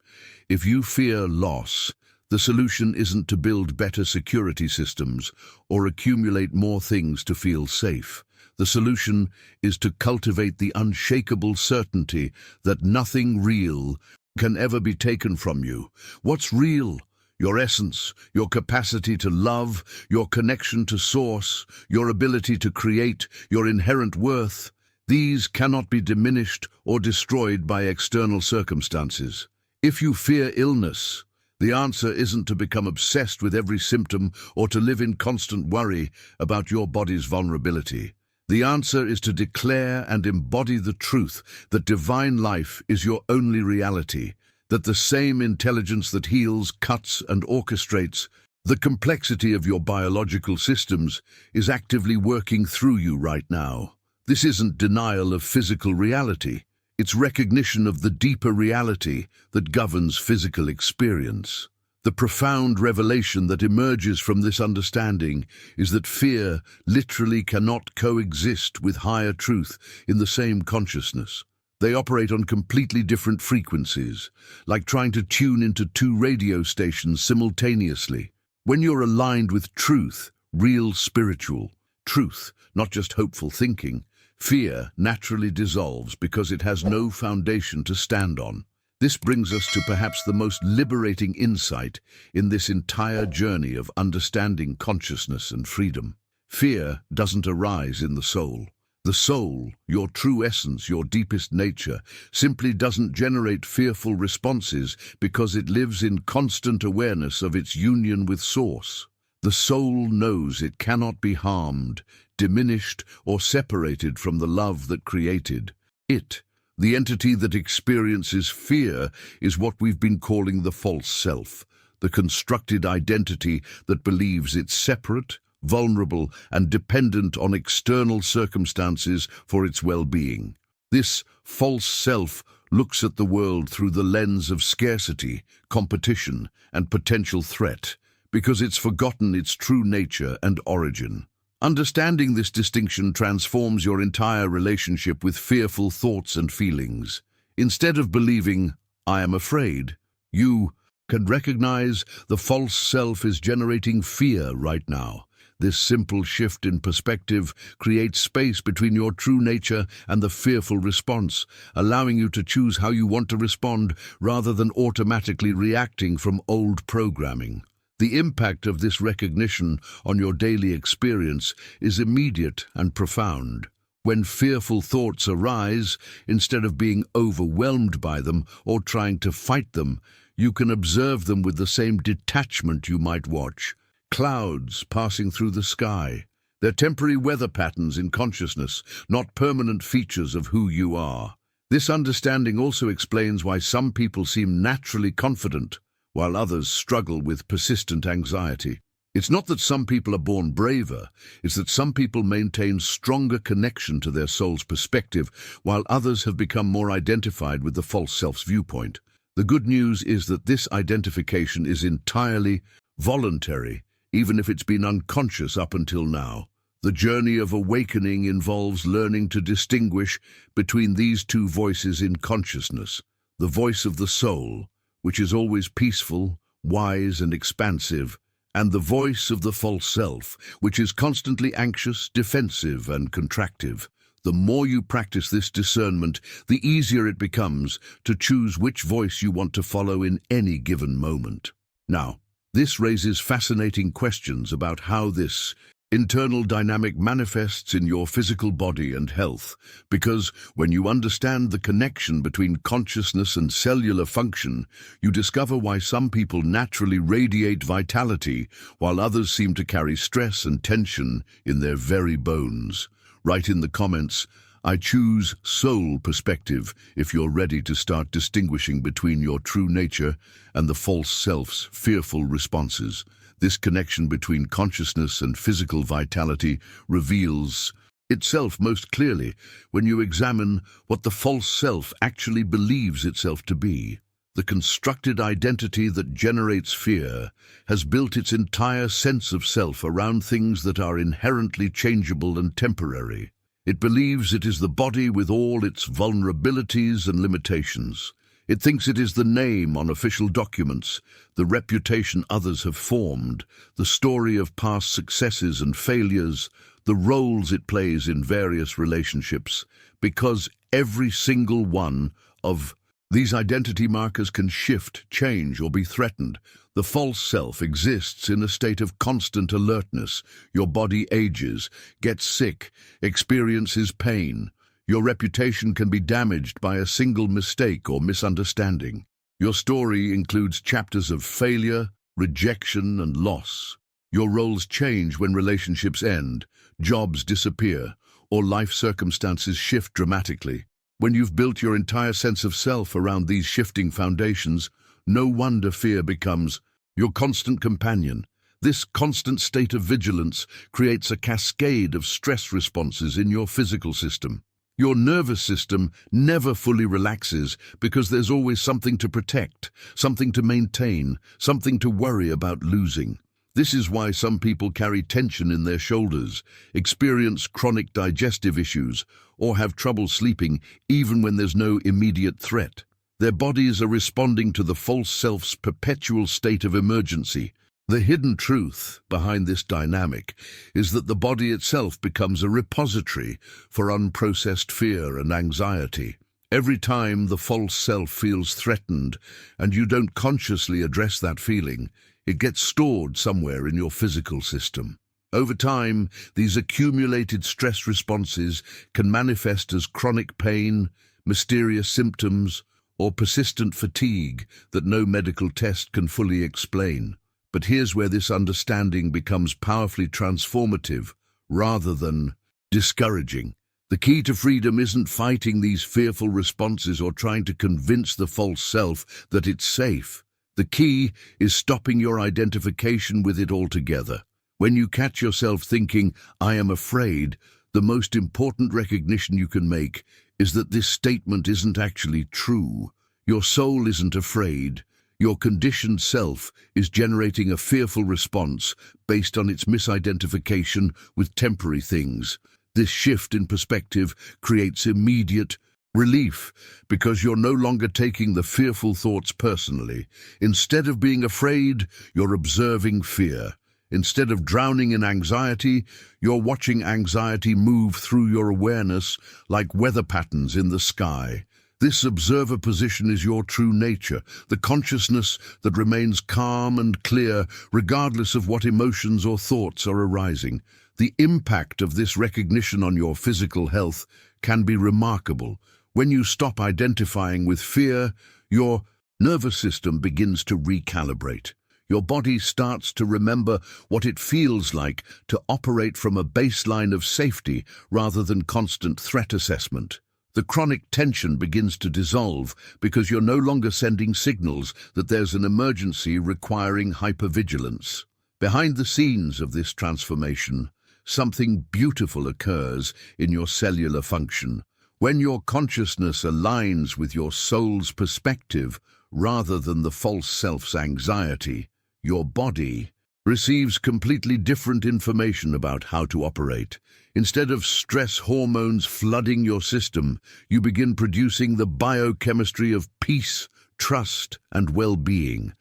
If you fear loss, the solution isn't to build better security systems or accumulate more things to feel safe. The solution is to cultivate the unshakable certainty that nothing real can ever be taken from you. What's real? Your essence, your capacity to love, your connection to source, your ability to create, your inherent worth. These cannot be diminished or destroyed by external circumstances. If you fear illness, the answer isn't to become obsessed with every symptom or to live in constant worry about your body's vulnerability. The answer is to declare and embody the truth that divine life is your only reality, that the same intelligence that heals, cuts, and orchestrates the complexity of your biological systems is actively working through you right now. This isn't denial of physical reality. It's recognition of the deeper reality that governs physical experience. The profound revelation that emerges from this understanding is that fear literally cannot coexist with higher truth in the same consciousness. They operate on completely different frequencies, like trying to tune into two radio stations simultaneously. When you're aligned with truth, real spiritual truth, not just hopeful thinking, fear naturally dissolves because it has no foundation to stand on. This brings us to perhaps the most liberating insight in this entire journey of understanding consciousness and freedom. Fear doesn't arise in the soul. The soul, your true essence, your deepest nature, simply doesn't generate fearful responses because it lives in constant awareness of its union with Source. The soul knows it cannot be harmed, diminished, or separated from the love that created it. The entity that experiences fear is what we've been calling the false self, the constructed identity that believes it's separate, vulnerable, and dependent on external circumstances for its well-being. This false self looks at the world through the lens of scarcity, competition, and potential threat, because it's forgotten its true nature and origin. Understanding this distinction transforms your entire relationship with fearful thoughts and feelings. Instead of believing, "I am afraid," you can recognize the false self is generating fear right now. This simple shift in perspective creates space between your true nature and the fearful response, allowing you to choose how you want to respond rather than automatically reacting from old programming. The impact of this recognition on your daily experience is immediate and profound. When fearful thoughts arise, instead of being overwhelmed by them or trying to fight them, you can observe them with the same detachment you might watch clouds passing through the sky. They're temporary weather patterns in consciousness, not permanent features of who you are. This understanding also explains why some people seem naturally confident, while others struggle with persistent anxiety. It's not that some people are born braver, it's that some people maintain stronger connection to their soul's perspective, while others have become more identified with the false self's viewpoint. The good news is that this identification is entirely voluntary, even if it's been unconscious up until now. The journey of awakening involves learning to distinguish between these two voices in consciousness: the voice of the soul, which is always peaceful, wise, and expansive, and the voice of the false self, which is constantly anxious, defensive, and contractive. The more you practice this discernment, the easier it becomes to choose which voice you want to follow in any given moment. Now, this raises fascinating questions about how this internal dynamic manifests in your physical body and health, because when you understand the connection between consciousness and cellular function, you discover why some people naturally radiate vitality, while others seem to carry stress and tension in their very bones. Write in the comments, "I choose soul perspective," if you're ready to start distinguishing between your true nature and the false self's fearful responses. This connection between consciousness and physical vitality reveals itself most clearly when you examine what the false self actually believes itself to be. The constructed identity that generates fear has built its entire sense of self around things that are inherently changeable and temporary. It believes it is the body with all its vulnerabilities and limitations. It thinks it is the name on official documents, the reputation others have formed, the story of past successes and failures, the roles it plays in various relationships, because every single one of these identity markers can shift, change, or be threatened. The false self exists in a state of constant alertness. Your body ages, gets sick, experiences pain. Your reputation can be damaged by a single mistake or misunderstanding. Your story includes chapters of failure, rejection, and loss. Your roles change when relationships end, jobs disappear, or life circumstances shift dramatically. When you've built your entire sense of self around these shifting foundations, no wonder fear becomes your constant companion. This constant state of vigilance creates a cascade of stress responses in your physical system. Your nervous system never fully relaxes because there's always something to protect, something to maintain, something to worry about losing. This is why some people carry tension in their shoulders, experience chronic digestive issues, or have trouble sleeping even when there's no immediate threat. Their bodies are responding to the false self's perpetual state of emergency. The hidden truth behind this dynamic is that the body itself becomes a repository for unprocessed fear and anxiety. Every time the false self feels threatened and you don't consciously address that feeling, it gets stored somewhere in your physical system. Over time, these accumulated stress responses can manifest as chronic pain, mysterious symptoms, or persistent fatigue that no medical test can fully explain. But here's where this understanding becomes powerfully transformative rather than discouraging. The key to freedom isn't fighting these fearful responses or trying to convince the false self that it's safe. The key is stopping your identification with it altogether. When you catch yourself thinking, "I am afraid," the most important recognition you can make is that this statement isn't actually true. Your soul isn't afraid. Your conditioned self is generating a fearful response based on its misidentification with temporary things. This shift in perspective creates immediate relief because you're no longer taking the fearful thoughts personally. Instead of being afraid, you're observing fear. Instead of drowning in anxiety, you're watching anxiety move through your awareness like weather patterns in the sky. This observer position is your true nature, the consciousness that remains calm and clear regardless of what emotions or thoughts are arising. The impact of this recognition on your physical health can be remarkable. When you stop identifying with fear, your nervous system begins to recalibrate. Your body starts to remember what it feels like to operate from a baseline of safety rather than constant threat assessment. The chronic tension begins to dissolve because you're no longer sending signals that there's an emergency requiring hypervigilance. Behind the scenes of this transformation, something beautiful occurs in your cellular function. When your consciousness aligns with your soul's perspective rather than the false self's anxiety, your body receives completely different information about how to operate. Instead of stress hormones flooding your system, you begin producing the biochemistry of peace, trust, and well-being.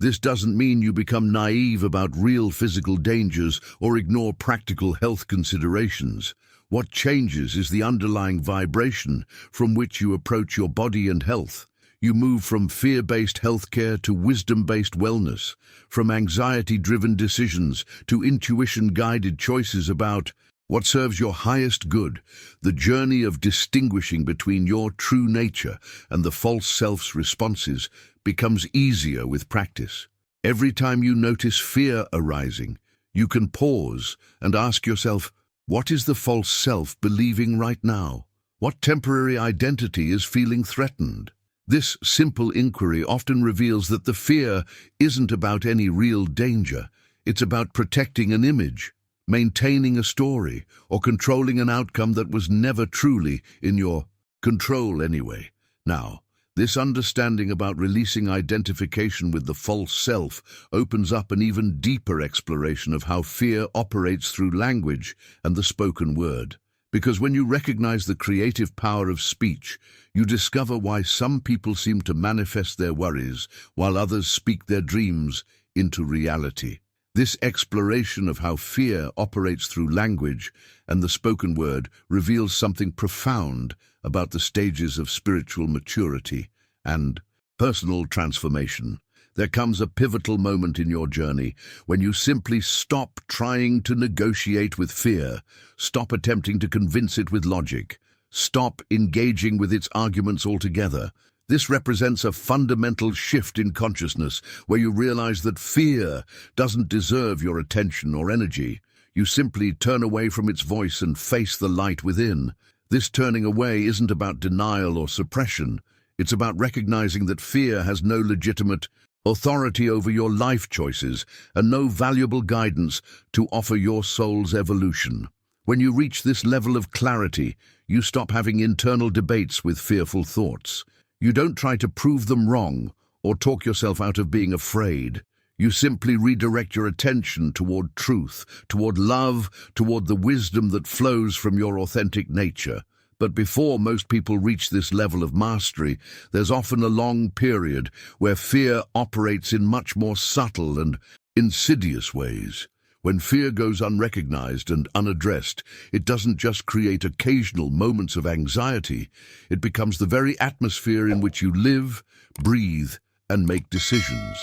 This doesn't mean you become naive about real physical dangers or ignore practical health considerations. What changes is the underlying vibration from which you approach your body and health. You move from fear-based healthcare to wisdom-based wellness, from anxiety-driven decisions to intuition-guided choices about what serves your highest good. The journey of distinguishing between your true nature and the false self's responses becomes easier with practice. Every time you notice fear arising, you can pause and ask yourself, what is the false self believing right now? What temporary identity is feeling threatened? This simple inquiry often reveals that the fear isn't about any real danger. It's about protecting an image, maintaining a story, or controlling an outcome that was never truly in your control anyway. Now, this understanding about releasing identification with the false self opens up an even deeper exploration of how fear operates through language and the spoken word. Because when you recognize the creative power of speech, you discover why some people seem to manifest their worries while others speak their dreams into reality. This exploration of how fear operates through language and the spoken word reveals something profound about the stages of spiritual maturity and personal transformation. There comes a pivotal moment in your journey when you simply stop trying to negotiate with fear, stop attempting to convince it with logic, stop engaging with its arguments altogether. This represents a fundamental shift in consciousness where you realize that fear doesn't deserve your attention or energy. You simply turn away from its voice and face the light within. This turning away isn't about denial or suppression. It's about recognizing that fear has no legitimate authority over your life choices and no valuable guidance to offer your soul's evolution. When you reach this level of clarity, you stop having internal debates with fearful thoughts. You don't try to prove them wrong or talk yourself out of being afraid. You simply redirect your attention toward truth, toward love, toward the wisdom that flows from your authentic nature. But before most people reach this level of mastery, there's often a long period where fear operates in much more subtle and insidious ways. When fear goes unrecognized and unaddressed, it doesn't just create occasional moments of anxiety, it becomes the very atmosphere in which you live, breathe, and make decisions.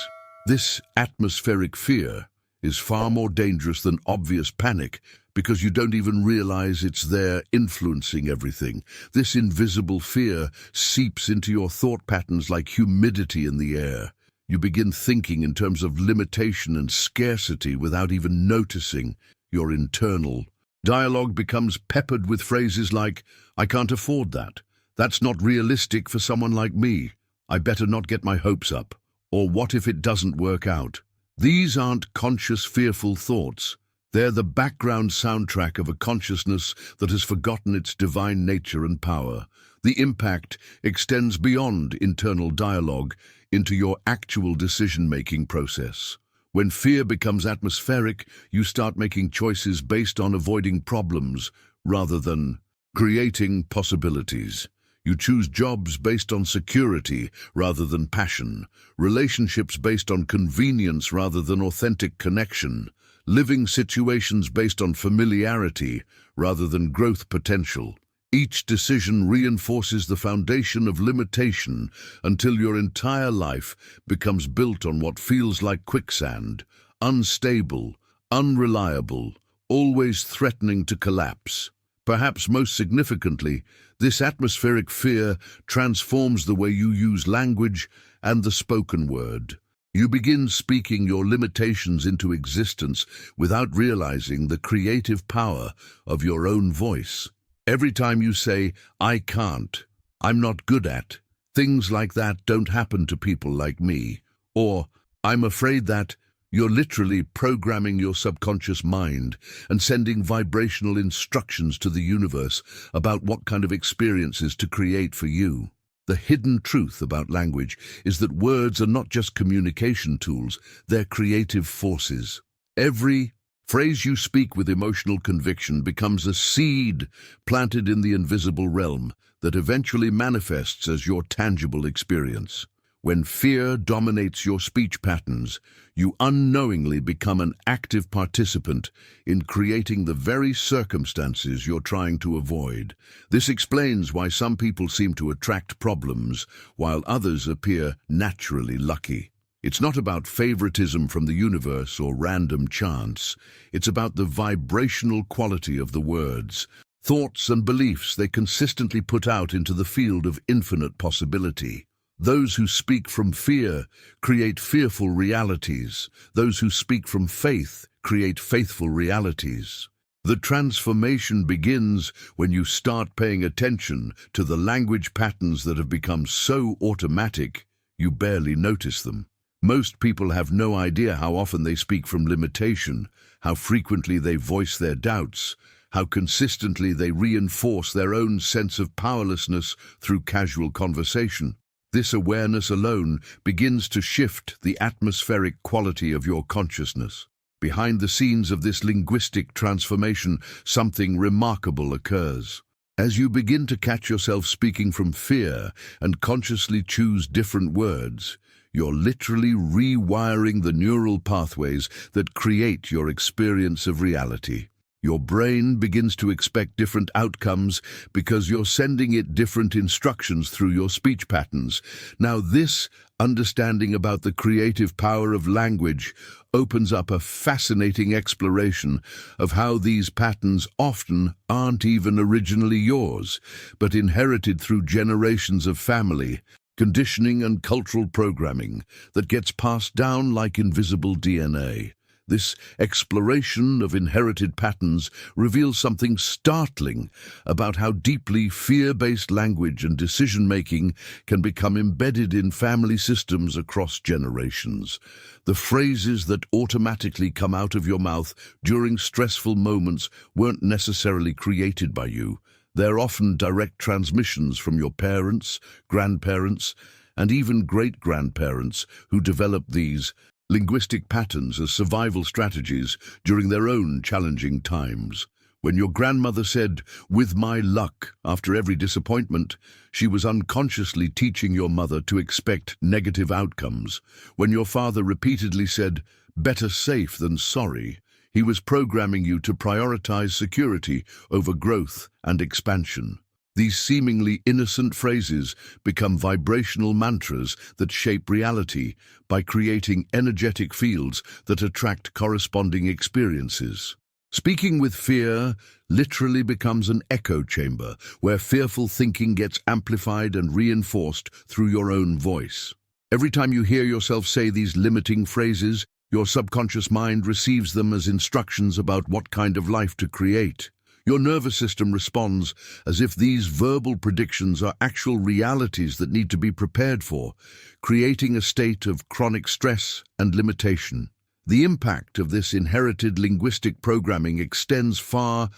This atmospheric fear is far more dangerous than obvious panic because you don't even realize it's there influencing everything. This invisible fear seeps into your thought patterns like humidity in the air. You begin thinking in terms of limitation and scarcity without even noticing your internal dialogue becomes peppered with phrases like, "I can't afford that. That's not realistic for someone like me. I better not get my hopes up." Or what if it doesn't work out? These aren't conscious, fearful thoughts. They're the background soundtrack of a consciousness that has forgotten its divine nature and power. The impact extends beyond internal dialogue into your actual decision-making process. When fear becomes atmospheric, you start making choices based on avoiding problems rather than creating possibilities. You choose jobs based on security rather than passion, relationships based on convenience rather than authentic connection, living situations based on familiarity rather than growth potential. Each decision reinforces the foundation of limitation until your entire life becomes built on what feels like quicksand, unstable, unreliable, always threatening to collapse. Perhaps most significantly, this atmospheric fear transforms the way you use language and the spoken word. You begin speaking your limitations into existence without realizing the creative power of your own voice. Every time you say, "I can't," "I'm not good at," things like that don't happen to people like me, or "I'm afraid that," you're literally programming your subconscious mind and sending vibrational instructions to the universe about what kind of experiences to create for you. The hidden truth about language is that words are not just communication tools, they're creative forces. Every phrase you speak with emotional conviction becomes a seed planted in the invisible realm that eventually manifests as your tangible experience. When fear dominates your speech patterns, you unknowingly become an active participant in creating the very circumstances you're trying to avoid. This explains why some people seem to attract problems, while others appear naturally lucky. It's not about favoritism from the universe or random chance. It's about the vibrational quality of the words, thoughts and beliefs they consistently put out into the field of infinite possibility. Those who speak from fear create fearful realities. Those who speak from faith create faithful realities. The transformation begins when you start paying attention to the language patterns that have become so automatic you barely notice them. Most people have no idea how often they speak from limitation, how frequently they voice their doubts, how consistently they reinforce their own sense of powerlessness through casual conversation. This awareness alone begins to shift the atmospheric quality of your consciousness. Behind the scenes of this linguistic transformation, something remarkable occurs. As you begin to catch yourself speaking from fear and consciously choose different words, you're literally rewiring the neural pathways that create your experience of reality. Your brain begins to expect different outcomes because you're sending it different instructions through your speech patterns. Now, this understanding about the creative power of language opens up a fascinating exploration of how these patterns often aren't even originally yours, but inherited through generations of family, conditioning and cultural programming that gets passed down like invisible DNA. This exploration of inherited patterns reveals something startling about how deeply fear-based language and decision-making can become embedded in family systems across generations. The phrases that automatically come out of your mouth during stressful moments weren't necessarily created by you. They're often direct transmissions from your parents, grandparents, and even great-grandparents who developed these linguistic patterns as survival strategies during their own challenging times. When your grandmother said, "with my luck," after every disappointment, she was unconsciously teaching your mother to expect negative outcomes. When your father repeatedly said, "better safe than sorry," he was programming you to prioritize security over growth and expansion. These seemingly innocent phrases become vibrational mantras that shape reality by creating energetic fields that attract corresponding experiences. Speaking with fear literally becomes an echo chamber where fearful thinking gets amplified and reinforced through your own voice. Every time you hear yourself say these limiting phrases, your subconscious mind receives them as instructions about what kind of life to create. Your nervous system responds as if these verbal predictions are actual realities that need to be prepared for, creating a state of chronic stress and limitation. The impact of this inherited linguistic programming extends far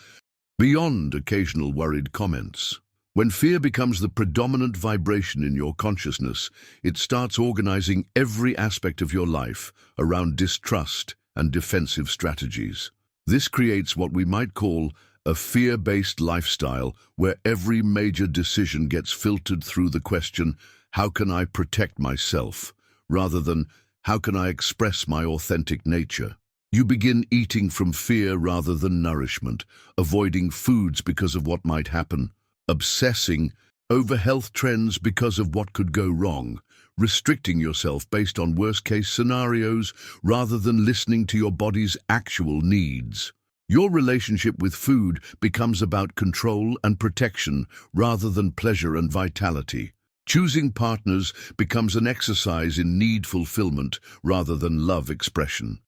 beyond occasional worried comments. When fear becomes the predominant vibration in your consciousness, it starts organizing every aspect of your life around distrust and defensive strategies. This creates what we might call a fear-based lifestyle where every major decision gets filtered through the question, "How can I protect myself?" rather than "How can I express my authentic nature?" You begin eating from fear rather than nourishment, avoiding foods because of what might happen, obsessing over health trends because of what could go wrong, restricting yourself based on worst-case scenarios rather than listening to your body's actual needs. Your relationship with food becomes about control and protection rather than pleasure and vitality. Choosing partners becomes an exercise in need fulfillment rather than love expression.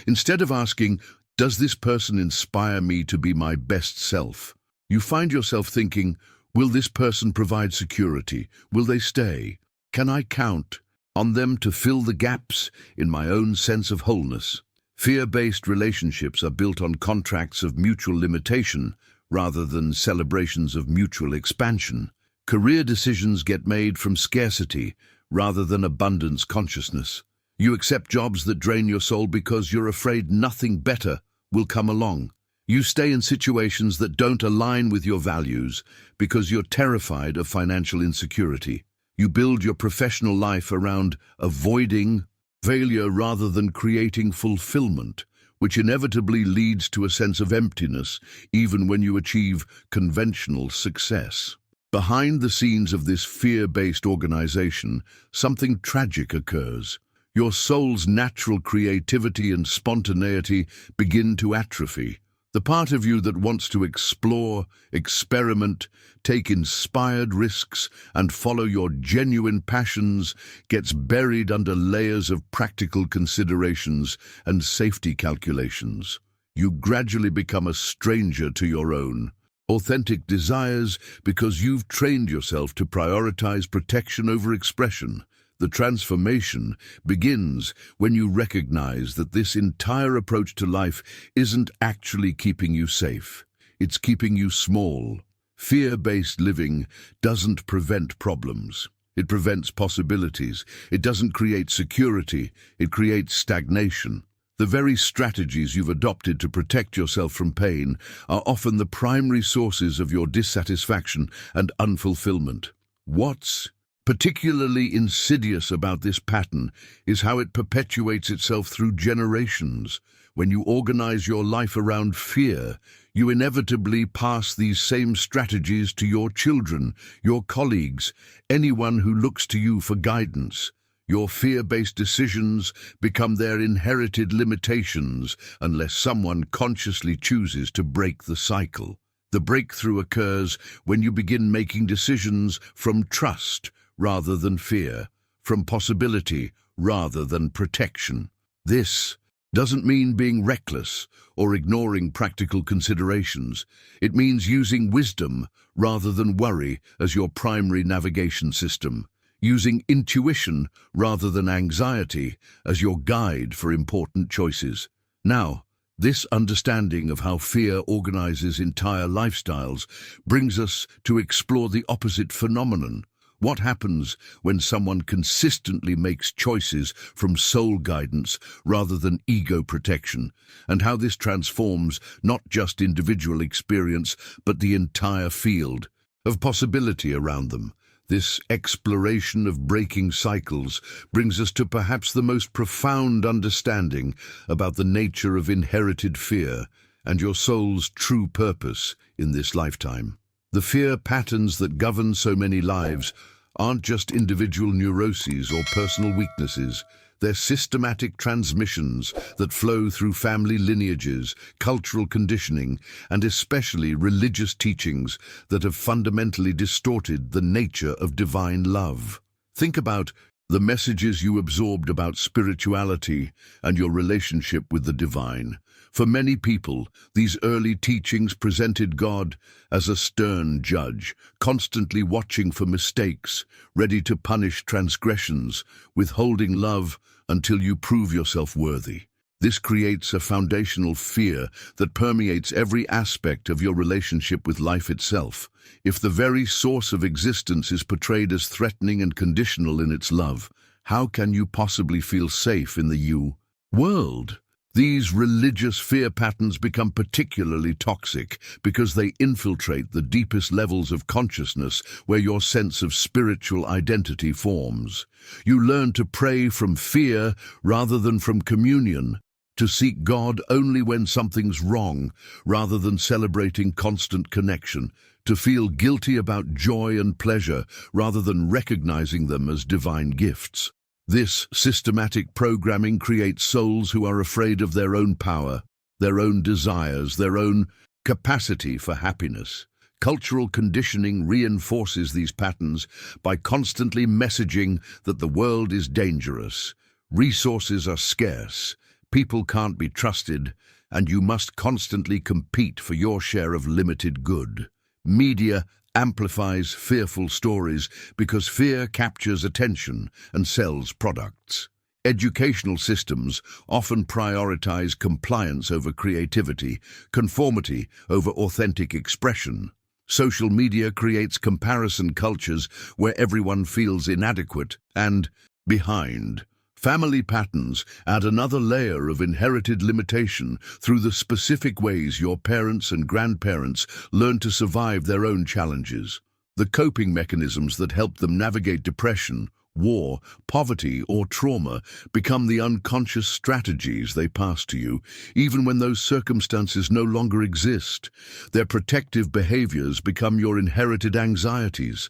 Instead of asking, "Does this person inspire me to be my best self?" you find yourself thinking, "Will this person provide security? Will they stay? Can I count on them to fill the gaps in my own sense of wholeness?" Fear-based relationships are built on contracts of mutual limitation rather than celebrations of mutual expansion. Career decisions get made from scarcity rather than abundance consciousness. You accept jobs that drain your soul because you're afraid nothing better will come along. You stay in situations that don't align with your values because you're terrified of financial insecurity. You build your professional life around avoiding failure rather than creating fulfillment, which inevitably leads to a sense of emptiness even when you achieve conventional success. Behind the scenes of this fear-based organization, something tragic occurs. Your soul's natural creativity and spontaneity begin to atrophy. The part of you that wants to explore, experiment, take inspired risks, and follow your genuine passions gets buried under layers of practical considerations and safety calculations. You gradually become a stranger to your own authentic desires because you've trained yourself to prioritize protection over expression. The transformation begins when you recognize that this entire approach to life isn't actually keeping you safe. It's keeping you small. Fear-based living doesn't prevent problems. It prevents possibilities. It doesn't create security. It creates stagnation. The very strategies you've adopted to protect yourself from pain are often the primary sources of your dissatisfaction and unfulfillment. What's particularly insidious about this pattern is how it perpetuates itself through generations. When you organize your life around fear, you inevitably pass these same strategies to your children, your colleagues, anyone who looks to you for guidance. Your fear-based decisions become their inherited limitations unless someone consciously chooses to break the cycle. The breakthrough occurs when you begin making decisions from trust rather than fear, from possibility rather than protection. This doesn't mean being reckless or ignoring practical considerations. It means using wisdom rather than worry as your primary navigation system, using intuition rather than anxiety as your guide for important choices. Now, this understanding of how fear organizes entire lifestyles brings us to explore the opposite phenomenon, What happens when someone consistently makes choices from soul guidance rather than ego protection, and how this transforms not just individual experience, but the entire field of possibility around them. This exploration of breaking cycles brings us to perhaps the most profound understanding about the nature of inherited fear and your soul's true purpose in this lifetime. The fear patterns that govern so many lives aren't just individual neuroses or personal weaknesses. They're systematic transmissions that flow through family lineages, cultural conditioning, and especially religious teachings that have fundamentally distorted the nature of divine love. Think about the messages you absorbed about spirituality and your relationship with the divine. For many people, these early teachings presented God as a stern judge, constantly watching for mistakes, ready to punish transgressions, withholding love until you prove yourself worthy. This creates a foundational fear that permeates every aspect of your relationship with life itself. If the very source of existence is portrayed as threatening and conditional in its love, how can you possibly feel safe in the you world? These religious fear patterns become particularly toxic because they infiltrate the deepest levels of consciousness where your sense of spiritual identity forms. You learn to pray from fear rather than from communion, to seek God only when something's wrong rather than celebrating constant connection, to feel guilty about joy and pleasure rather than recognizing them as divine gifts. This systematic programming creates souls who are afraid of their own power, their own desires, their own capacity for happiness. Cultural conditioning reinforces these patterns by constantly messaging that the world is dangerous, resources are scarce, people can't be trusted, and you must constantly compete for your share of limited good. Media amplifies fearful stories because fear captures attention and sells products. Educational systems often prioritize compliance over creativity, conformity over authentic expression. Social media creates comparison cultures where everyone feels inadequate and behind. Family patterns add another layer of inherited limitation through the specific ways your parents and grandparents learn to survive their own challenges. The coping mechanisms that help them navigate depression, war, poverty, or trauma become the unconscious strategies they pass to you, even when those circumstances no longer exist. Their protective behaviors become your inherited anxieties.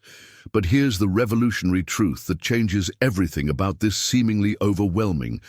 But here's the revolutionary truth that changes everything about this seemingly overwhelming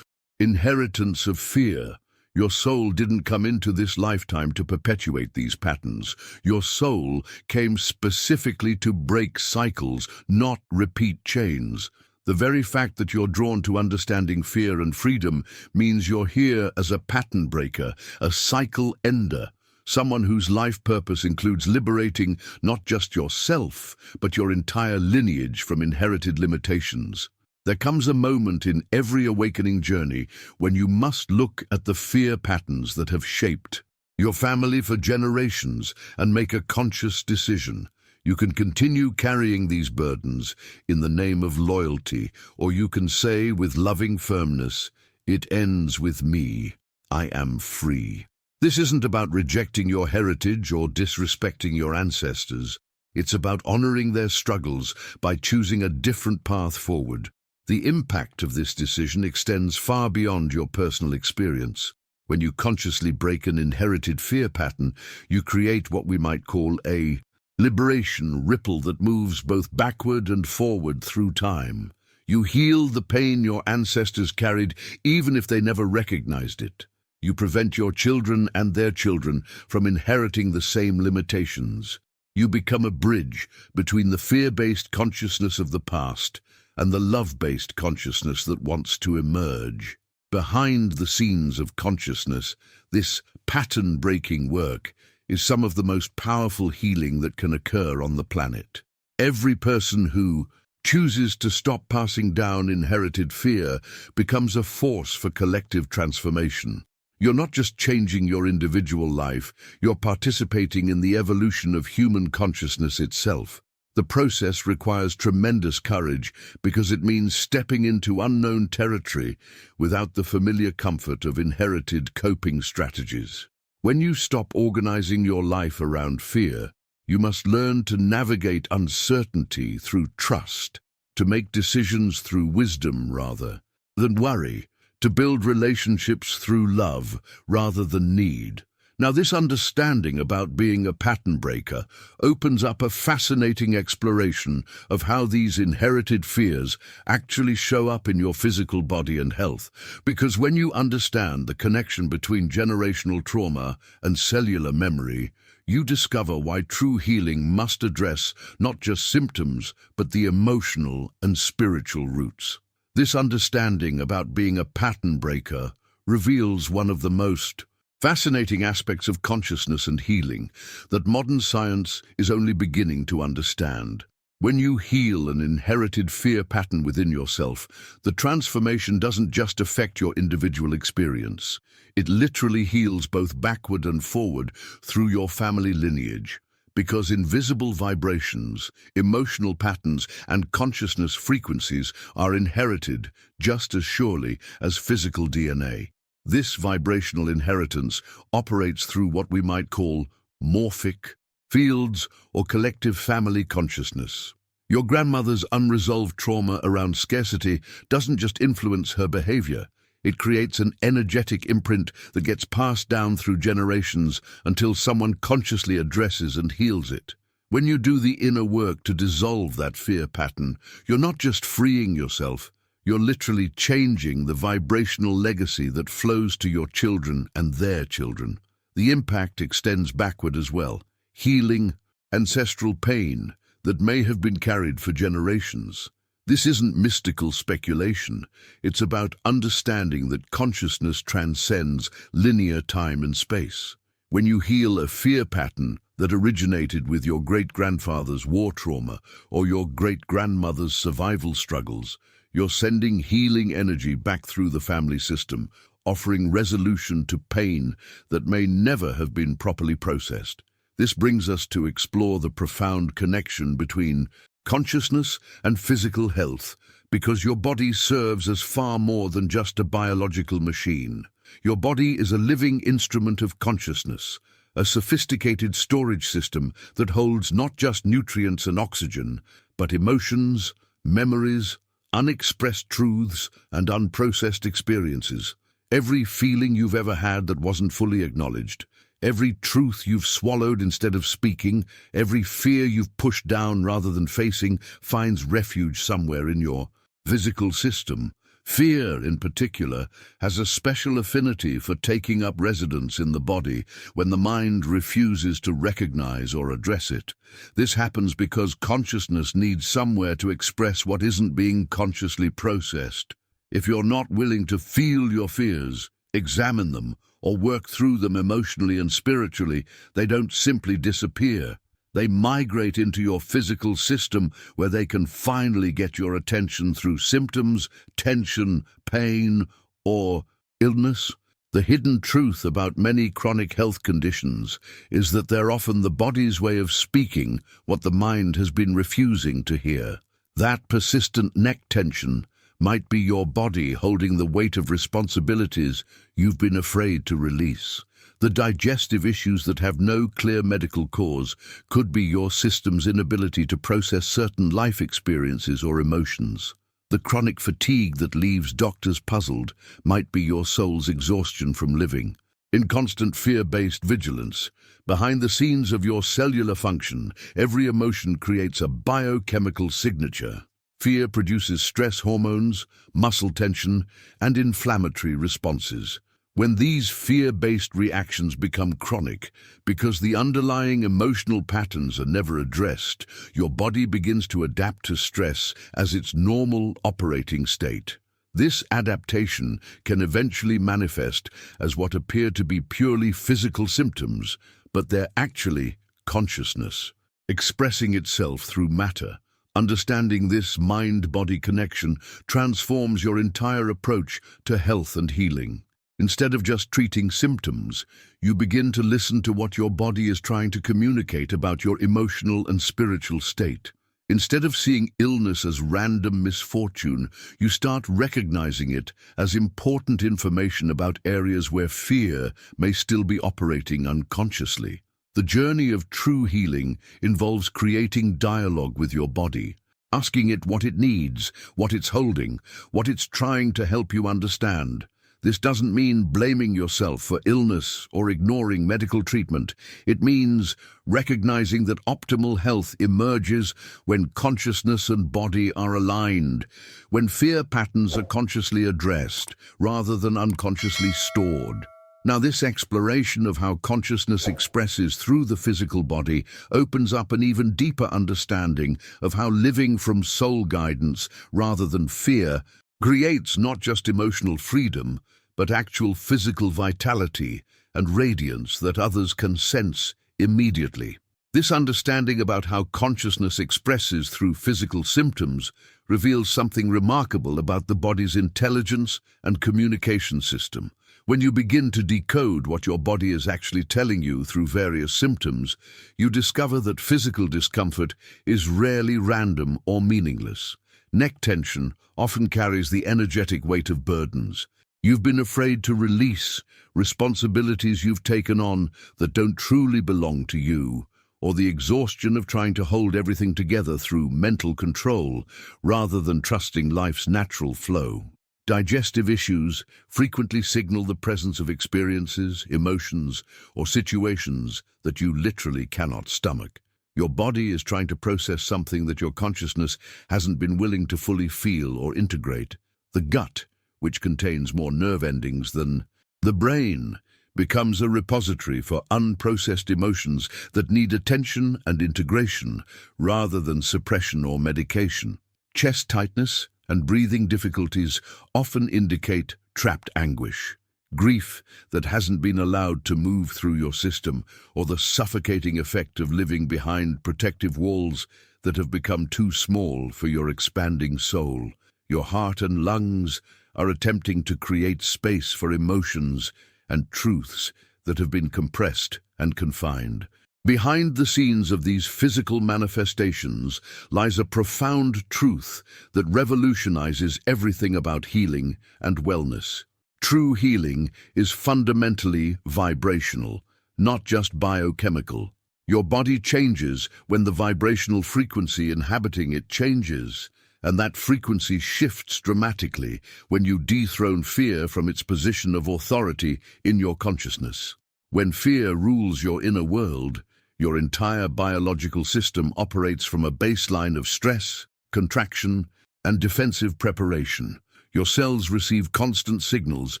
inheritance of fear. Your soul didn't come into this lifetime to perpetuate these patterns. Your soul came specifically to break cycles, not repeat chains. The very fact that you're drawn to understanding fear and freedom means you're here as a pattern breaker, a cycle ender. Someone whose life purpose includes liberating not just yourself, but your entire lineage from inherited limitations. There comes a moment in every awakening journey when you must look at the fear patterns that have shaped your family for generations and make a conscious decision. You can continue carrying these burdens in the name of loyalty, or you can say with loving firmness, "It ends with me. I am free." This isn't about rejecting your heritage or disrespecting your ancestors. It's about honoring their struggles by choosing a different path forward. The impact of this decision extends far beyond your personal experience. When you consciously break an inherited fear pattern, you create what we might call a liberation ripple that moves both backward and forward through time. You heal the pain your ancestors carried, even if they never recognized it. You prevent your children and their children from inheriting the same limitations. You become a bridge between the fear-based consciousness of the past and the love-based consciousness that wants to emerge. Behind the scenes of consciousness, this pattern-breaking work is some of the most powerful healing that can occur on the planet. Every person who chooses to stop passing down inherited fear becomes a force for collective transformation. You're not just changing your individual life, you're participating in the evolution of human consciousness itself. The process requires tremendous courage because it means stepping into unknown territory without the familiar comfort of inherited coping strategies. When you stop organizing your life around fear, you must learn to navigate uncertainty through trust, to make decisions through wisdom rather than worry, to build relationships through love rather than need. Now, this understanding about being a pattern breaker opens up a fascinating exploration of how these inherited fears actually show up in your physical body and health. Because when you understand the connection between generational trauma and cellular memory, you discover why true healing must address not just symptoms, but the emotional and spiritual roots. This understanding about being a pattern breaker reveals one of the most fascinating aspects of consciousness and healing that modern science is only beginning to understand. When you heal an inherited fear pattern within yourself, the transformation doesn't just affect your individual experience. It literally heals both backward and forward through your family lineage. Because invisible vibrations, emotional patterns, and consciousness frequencies are inherited just as surely as physical DNA. This vibrational inheritance operates through what we might call morphic fields or collective family consciousness. Your grandmother's unresolved trauma around scarcity doesn't just influence her behavior. It creates an energetic imprint that gets passed down through generations until someone consciously addresses and heals it. When you do the inner work to dissolve that fear pattern, you're not just freeing yourself, you're literally changing the vibrational legacy that flows to your children and their children. The impact extends backward as well, healing ancestral pain that may have been carried for generations. This isn't mystical speculation. It's about understanding that consciousness transcends linear time and space. When you heal a fear pattern that originated with your great-grandfather's war trauma or your great-grandmother's survival struggles, you're sending healing energy back through the family system, offering resolution to pain that may never have been properly processed. This brings us to explore the profound connection between consciousness and physical health, because your body serves as far more than just a biological machine. Your body is a living instrument of consciousness, a sophisticated storage system that holds not just nutrients and oxygen, but emotions, memories, unexpressed truths, and unprocessed experiences. Every feeling you've ever had that wasn't fully acknowledged, every truth you've swallowed instead of speaking, every fear you've pushed down rather than facing, finds refuge somewhere in your physical system. Fear, in particular, has a special affinity for taking up residence in the body when the mind refuses to recognize or address it. This happens because consciousness needs somewhere to express what isn't being consciously processed. If you're not willing to feel your fears, examine them, or work through them emotionally and spiritually, they don't simply disappear. They migrate into your physical system where they can finally get your attention through symptoms, tension, pain, or illness. The hidden truth about many chronic health conditions is that they're often the body's way of speaking what the mind has been refusing to hear. That persistent neck tension might be your body holding the weight of responsibilities you've been afraid to release. The digestive issues that have no clear medical cause could be your system's inability to process certain life experiences or emotions. The chronic fatigue that leaves doctors puzzled might be your soul's exhaustion from living. In constant fear-based vigilance, behind the scenes of your cellular function, every emotion creates a biochemical signature. Fear produces stress hormones, muscle tension, and inflammatory responses. When these fear-based reactions become chronic, because the underlying emotional patterns are never addressed, your body begins to adapt to stress as its normal operating state. This adaptation can eventually manifest as what appear to be purely physical symptoms, but they're actually consciousness, expressing itself through matter. Understanding this mind-body connection transforms your entire approach to health and healing. Instead of just treating symptoms, you begin to listen to what your body is trying to communicate about your emotional and spiritual state. Instead of seeing illness as random misfortune, you start recognizing it as important information about areas where fear may still be operating unconsciously. The journey of true healing involves creating dialogue with your body, asking it what it needs, what it's holding, what it's trying to help you understand. This doesn't mean blaming yourself for illness or ignoring medical treatment. It means recognizing that optimal health emerges when consciousness and body are aligned, when fear patterns are consciously addressed rather than unconsciously stored. Now, this exploration of how consciousness expresses through the physical body opens up an even deeper understanding of how living from soul guidance rather than fear creates not just emotional freedom, but actual physical vitality and radiance that others can sense immediately. This understanding about how consciousness expresses through physical symptoms reveals something remarkable about the body's intelligence and communication system. When you begin to decode what your body is actually telling you through various symptoms, you discover that physical discomfort is rarely random or meaningless. Neck tension often carries the energetic weight of burdens. You've been afraid to release responsibilities you've taken on that don't truly belong to you, or the exhaustion of trying to hold everything together through mental control rather than trusting life's natural flow. Digestive issues frequently signal the presence of experiences, emotions, or situations that you literally cannot stomach. Your body is trying to process something that your consciousness hasn't been willing to fully feel or integrate. The gut, which contains more nerve endings than the brain, becomes a repository for unprocessed emotions that need attention and integration rather than suppression or medication. Chest tightness and breathing difficulties often indicate trapped anguish, grief that hasn't been allowed to move through your system, or the suffocating effect of living behind protective walls that have become too small for your expanding soul. Your heart and lungs are attempting to create space for emotions and truths that have been compressed and confined. Behind the scenes of these physical manifestations lies a profound truth that revolutionizes everything about healing and wellness. True healing is fundamentally vibrational, not just biochemical. Your body changes when the vibrational frequency inhabiting it changes, and that frequency shifts dramatically when you dethrone fear from its position of authority in your consciousness. When fear rules your inner world, your entire biological system operates from a baseline of stress, contraction, and defensive preparation. Your cells receive constant signals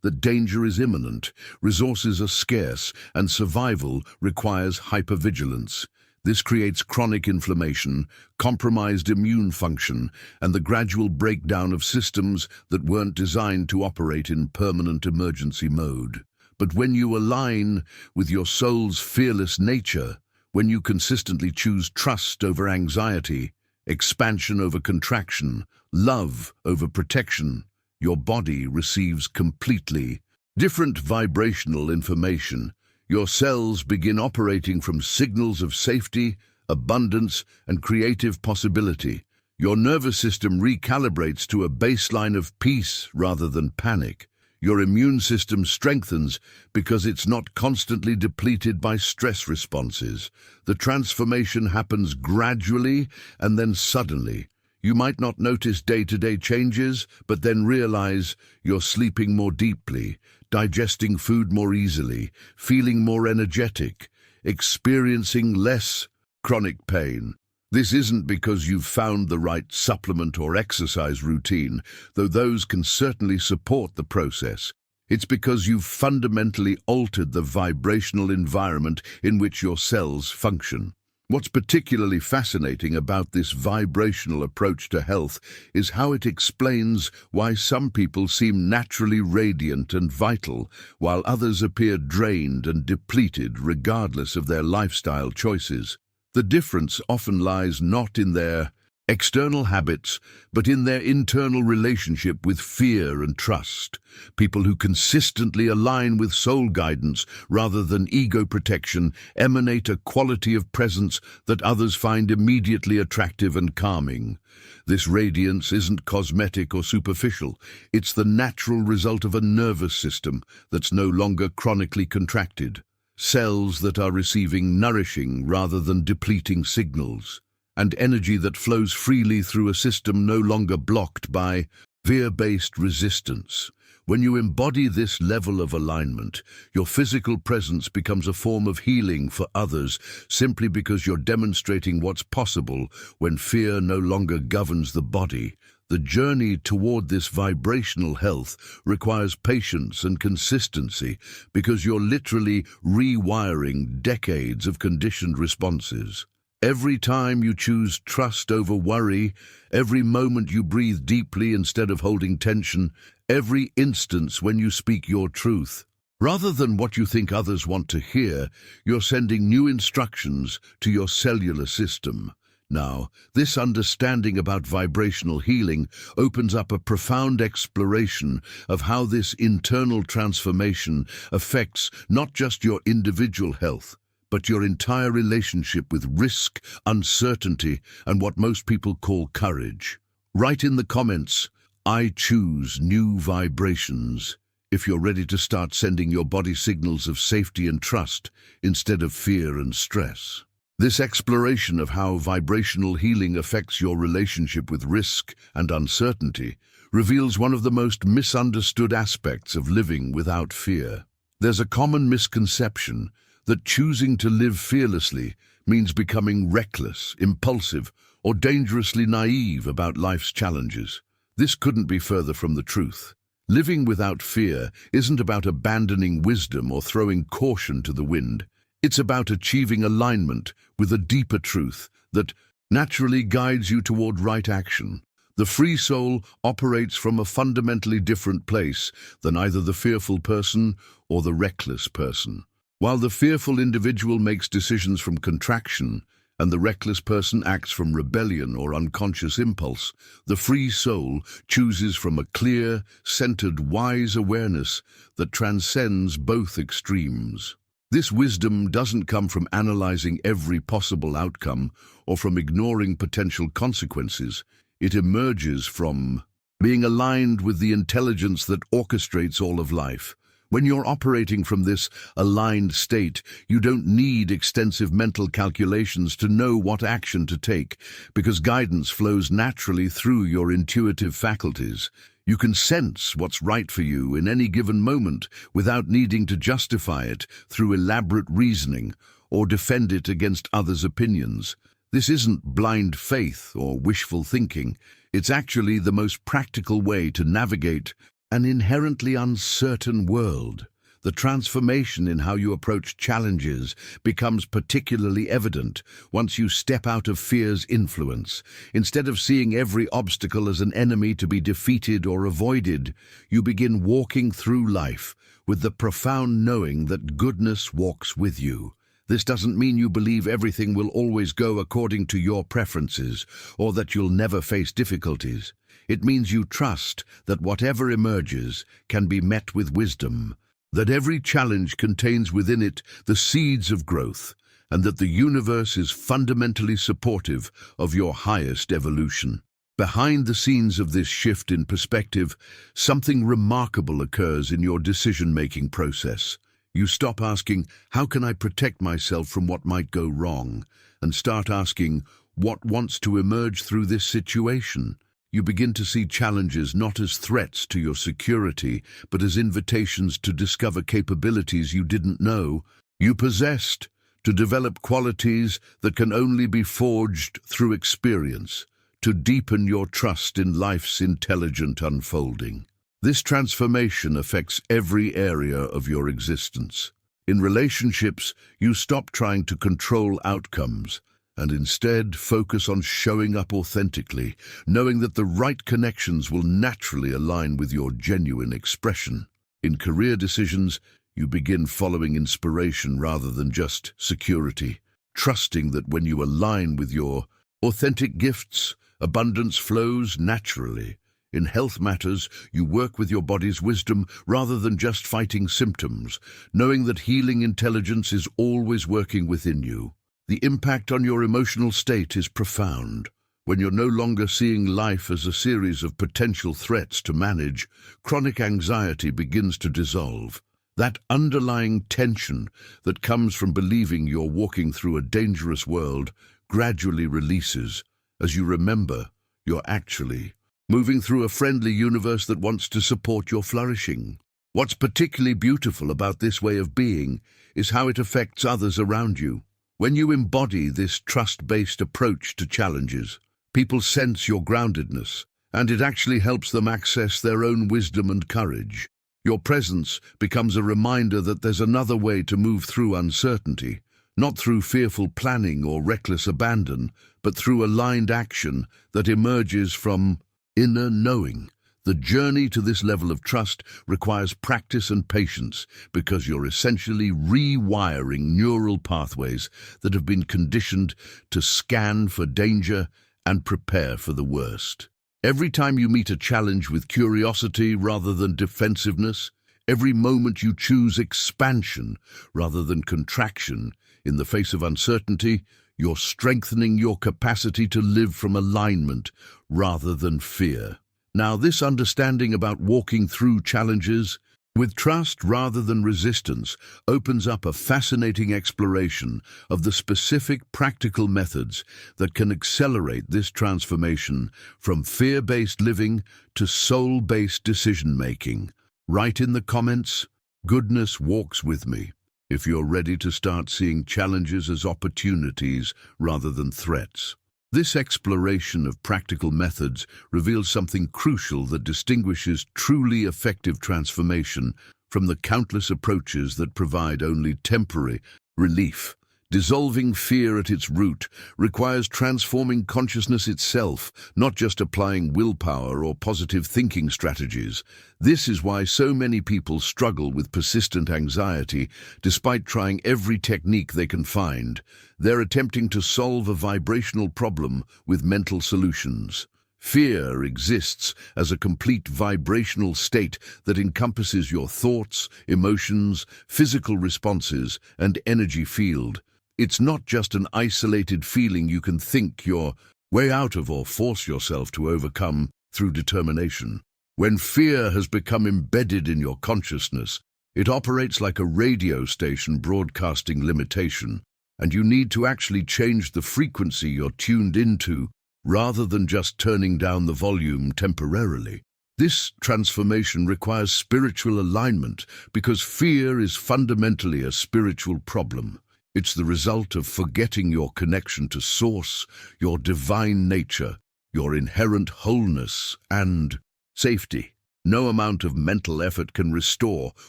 that danger is imminent, resources are scarce, and survival requires hypervigilance. This creates chronic inflammation, compromised immune function, and the gradual breakdown of systems that weren't designed to operate in permanent emergency mode. But when you align with your soul's fearless nature, when you consistently choose trust over anxiety, expansion over contraction, love over protection, your body receives completely different vibrational information. Your cells begin operating from signals of safety, abundance, and creative possibility. Your nervous system recalibrates to a baseline of peace rather than panic. Your immune system strengthens because it's not constantly depleted by stress responses. The transformation happens gradually and then suddenly. You might not notice day-to-day changes, but then realize you're sleeping more deeply, digesting food more easily, feeling more energetic, experiencing less chronic pain. This isn't because you've found the right supplement or exercise routine, though those can certainly support the process. It's because you've fundamentally altered the vibrational environment in which your cells function. What's particularly fascinating about this vibrational approach to health is how it explains why some people seem naturally radiant and vital, while others appear drained and depleted regardless of their lifestyle choices. The difference often lies not in their external habits, but in their internal relationship with fear and trust. People who consistently align with soul guidance rather than ego protection emanate a quality of presence that others find immediately attractive and calming. This radiance isn't cosmetic or superficial. It's the natural result of a nervous system that's no longer chronically contracted. Cells that are receiving nourishing rather than depleting signals, and energy that flows freely through a system no longer blocked by fear-based resistance. When you embody this level of alignment, your physical presence becomes a form of healing for others simply because you're demonstrating what's possible when fear no longer governs the body. The journey toward this vibrational health requires patience and consistency because you're literally rewiring decades of conditioned responses. Every time you choose trust over worry, every moment you breathe deeply instead of holding tension, every instance when you speak your truth, rather than what you think others want to hear, you're sending new instructions to your cellular system. Now, this understanding about vibrational healing opens up a profound exploration of how this internal transformation affects not just your individual health, but your entire relationship with risk, uncertainty, and what most people call courage. Write in the comments, "I choose new vibrations," if you're ready to start sending your body signals of safety and trust instead of fear and stress. This exploration of how vibrational healing affects your relationship with risk and uncertainty reveals one of the most misunderstood aspects of living without fear. There's a common misconception that choosing to live fearlessly means becoming reckless, impulsive, or dangerously naive about life's challenges. This couldn't be further from the truth. Living without fear isn't about abandoning wisdom or throwing caution to the wind. It's about achieving alignment with a deeper truth that naturally guides you toward right action. The free soul operates from a fundamentally different place than either the fearful person or the reckless person. While the fearful individual makes decisions from contraction and the reckless person acts from rebellion or unconscious impulse, the free soul chooses from a clear, centered, wise awareness that transcends both extremes. This wisdom doesn't come from analyzing every possible outcome or from ignoring potential consequences. It emerges from being aligned with the intelligence that orchestrates all of life. When you're operating from this aligned state, you don't need extensive mental calculations to know what action to take, because guidance flows naturally through your intuitive faculties. You can sense what's right for you in any given moment without needing to justify it through elaborate reasoning or defend it against others' opinions. This isn't blind faith or wishful thinking. It's actually the most practical way to navigate an inherently uncertain world. The transformation in how you approach challenges becomes particularly evident once you step out of fear's influence. Instead of seeing every obstacle as an enemy to be defeated or avoided, you begin walking through life with the profound knowing that goodness walks with you. This doesn't mean you believe everything will always go according to your preferences or that you'll never face difficulties. It means you trust that whatever emerges can be met with wisdom, that every challenge contains within it the seeds of growth, and that the universe is fundamentally supportive of your highest evolution. Behind the scenes of this shift in perspective, something remarkable occurs in your decision-making process. You stop asking, "How can I protect myself from what might go wrong?" and start asking, "What wants to emerge through this situation?" You begin to see challenges not as threats to your security, but as invitations to discover capabilities you didn't know you possessed, to develop qualities that can only be forged through experience, to deepen your trust in life's intelligent unfolding. This transformation affects every area of your existence. In relationships, you stop trying to control outcomes and instead focus on showing up authentically, knowing that the right connections will naturally align with your genuine expression. In career decisions, you begin following inspiration rather than just security, trusting that when you align with your Authentic gifts, abundance flows naturally. In health matters, you work with your body's wisdom rather than just fighting symptoms, knowing that healing intelligence is always working within you. The impact on your emotional state is profound. When you're no longer seeing life as a series of potential threats to manage, chronic anxiety begins to dissolve. That underlying tension that comes from believing you're walking through a dangerous world gradually releases as you remember you're actually moving through a friendly universe that wants to support your flourishing. What's particularly beautiful about this way of being is how it affects others around you. When you embody this trust-based approach to challenges, people sense your groundedness, and it actually helps them access their own wisdom and courage. Your presence becomes a reminder that there's another way to move through uncertainty, not through fearful planning or reckless abandon, but through aligned action that emerges from inner knowing. The journey to this level of trust requires practice and patience because you're essentially rewiring neural pathways that have been conditioned to scan for danger and prepare for the worst. Every time you meet a challenge with curiosity rather than defensiveness, every moment you choose expansion rather than contraction in the face of uncertainty, you're strengthening your capacity to live from alignment rather than fear. Now, this understanding about walking through challenges with trust rather than resistance opens up a fascinating exploration of the specific practical methods that can accelerate this transformation from fear-based living to soul-based decision-making. Write in the comments, "Goodness walks with me," if you're ready to start seeing challenges as opportunities rather than threats. This exploration of practical methods reveals something crucial that distinguishes truly effective transformation from the countless approaches that provide only temporary relief. Dissolving fear at its root requires transforming consciousness itself, not just applying willpower or positive thinking strategies. This is why so many people struggle with persistent anxiety, despite trying every technique they can find. They're attempting to solve a vibrational problem with mental solutions. Fear exists as a complete vibrational state that encompasses your thoughts, emotions, physical responses, and energy field. It's not just an isolated feeling you can think your way out of or force yourself to overcome through determination. When fear has become embedded in your consciousness, it operates like a radio station broadcasting limitation, and you need to actually change the frequency you're tuned into rather than just turning down the volume temporarily. This transformation requires spiritual alignment because fear is fundamentally a spiritual problem. It's the result of forgetting your connection to Source, your divine nature, your inherent wholeness and safety. No amount of mental effort can restore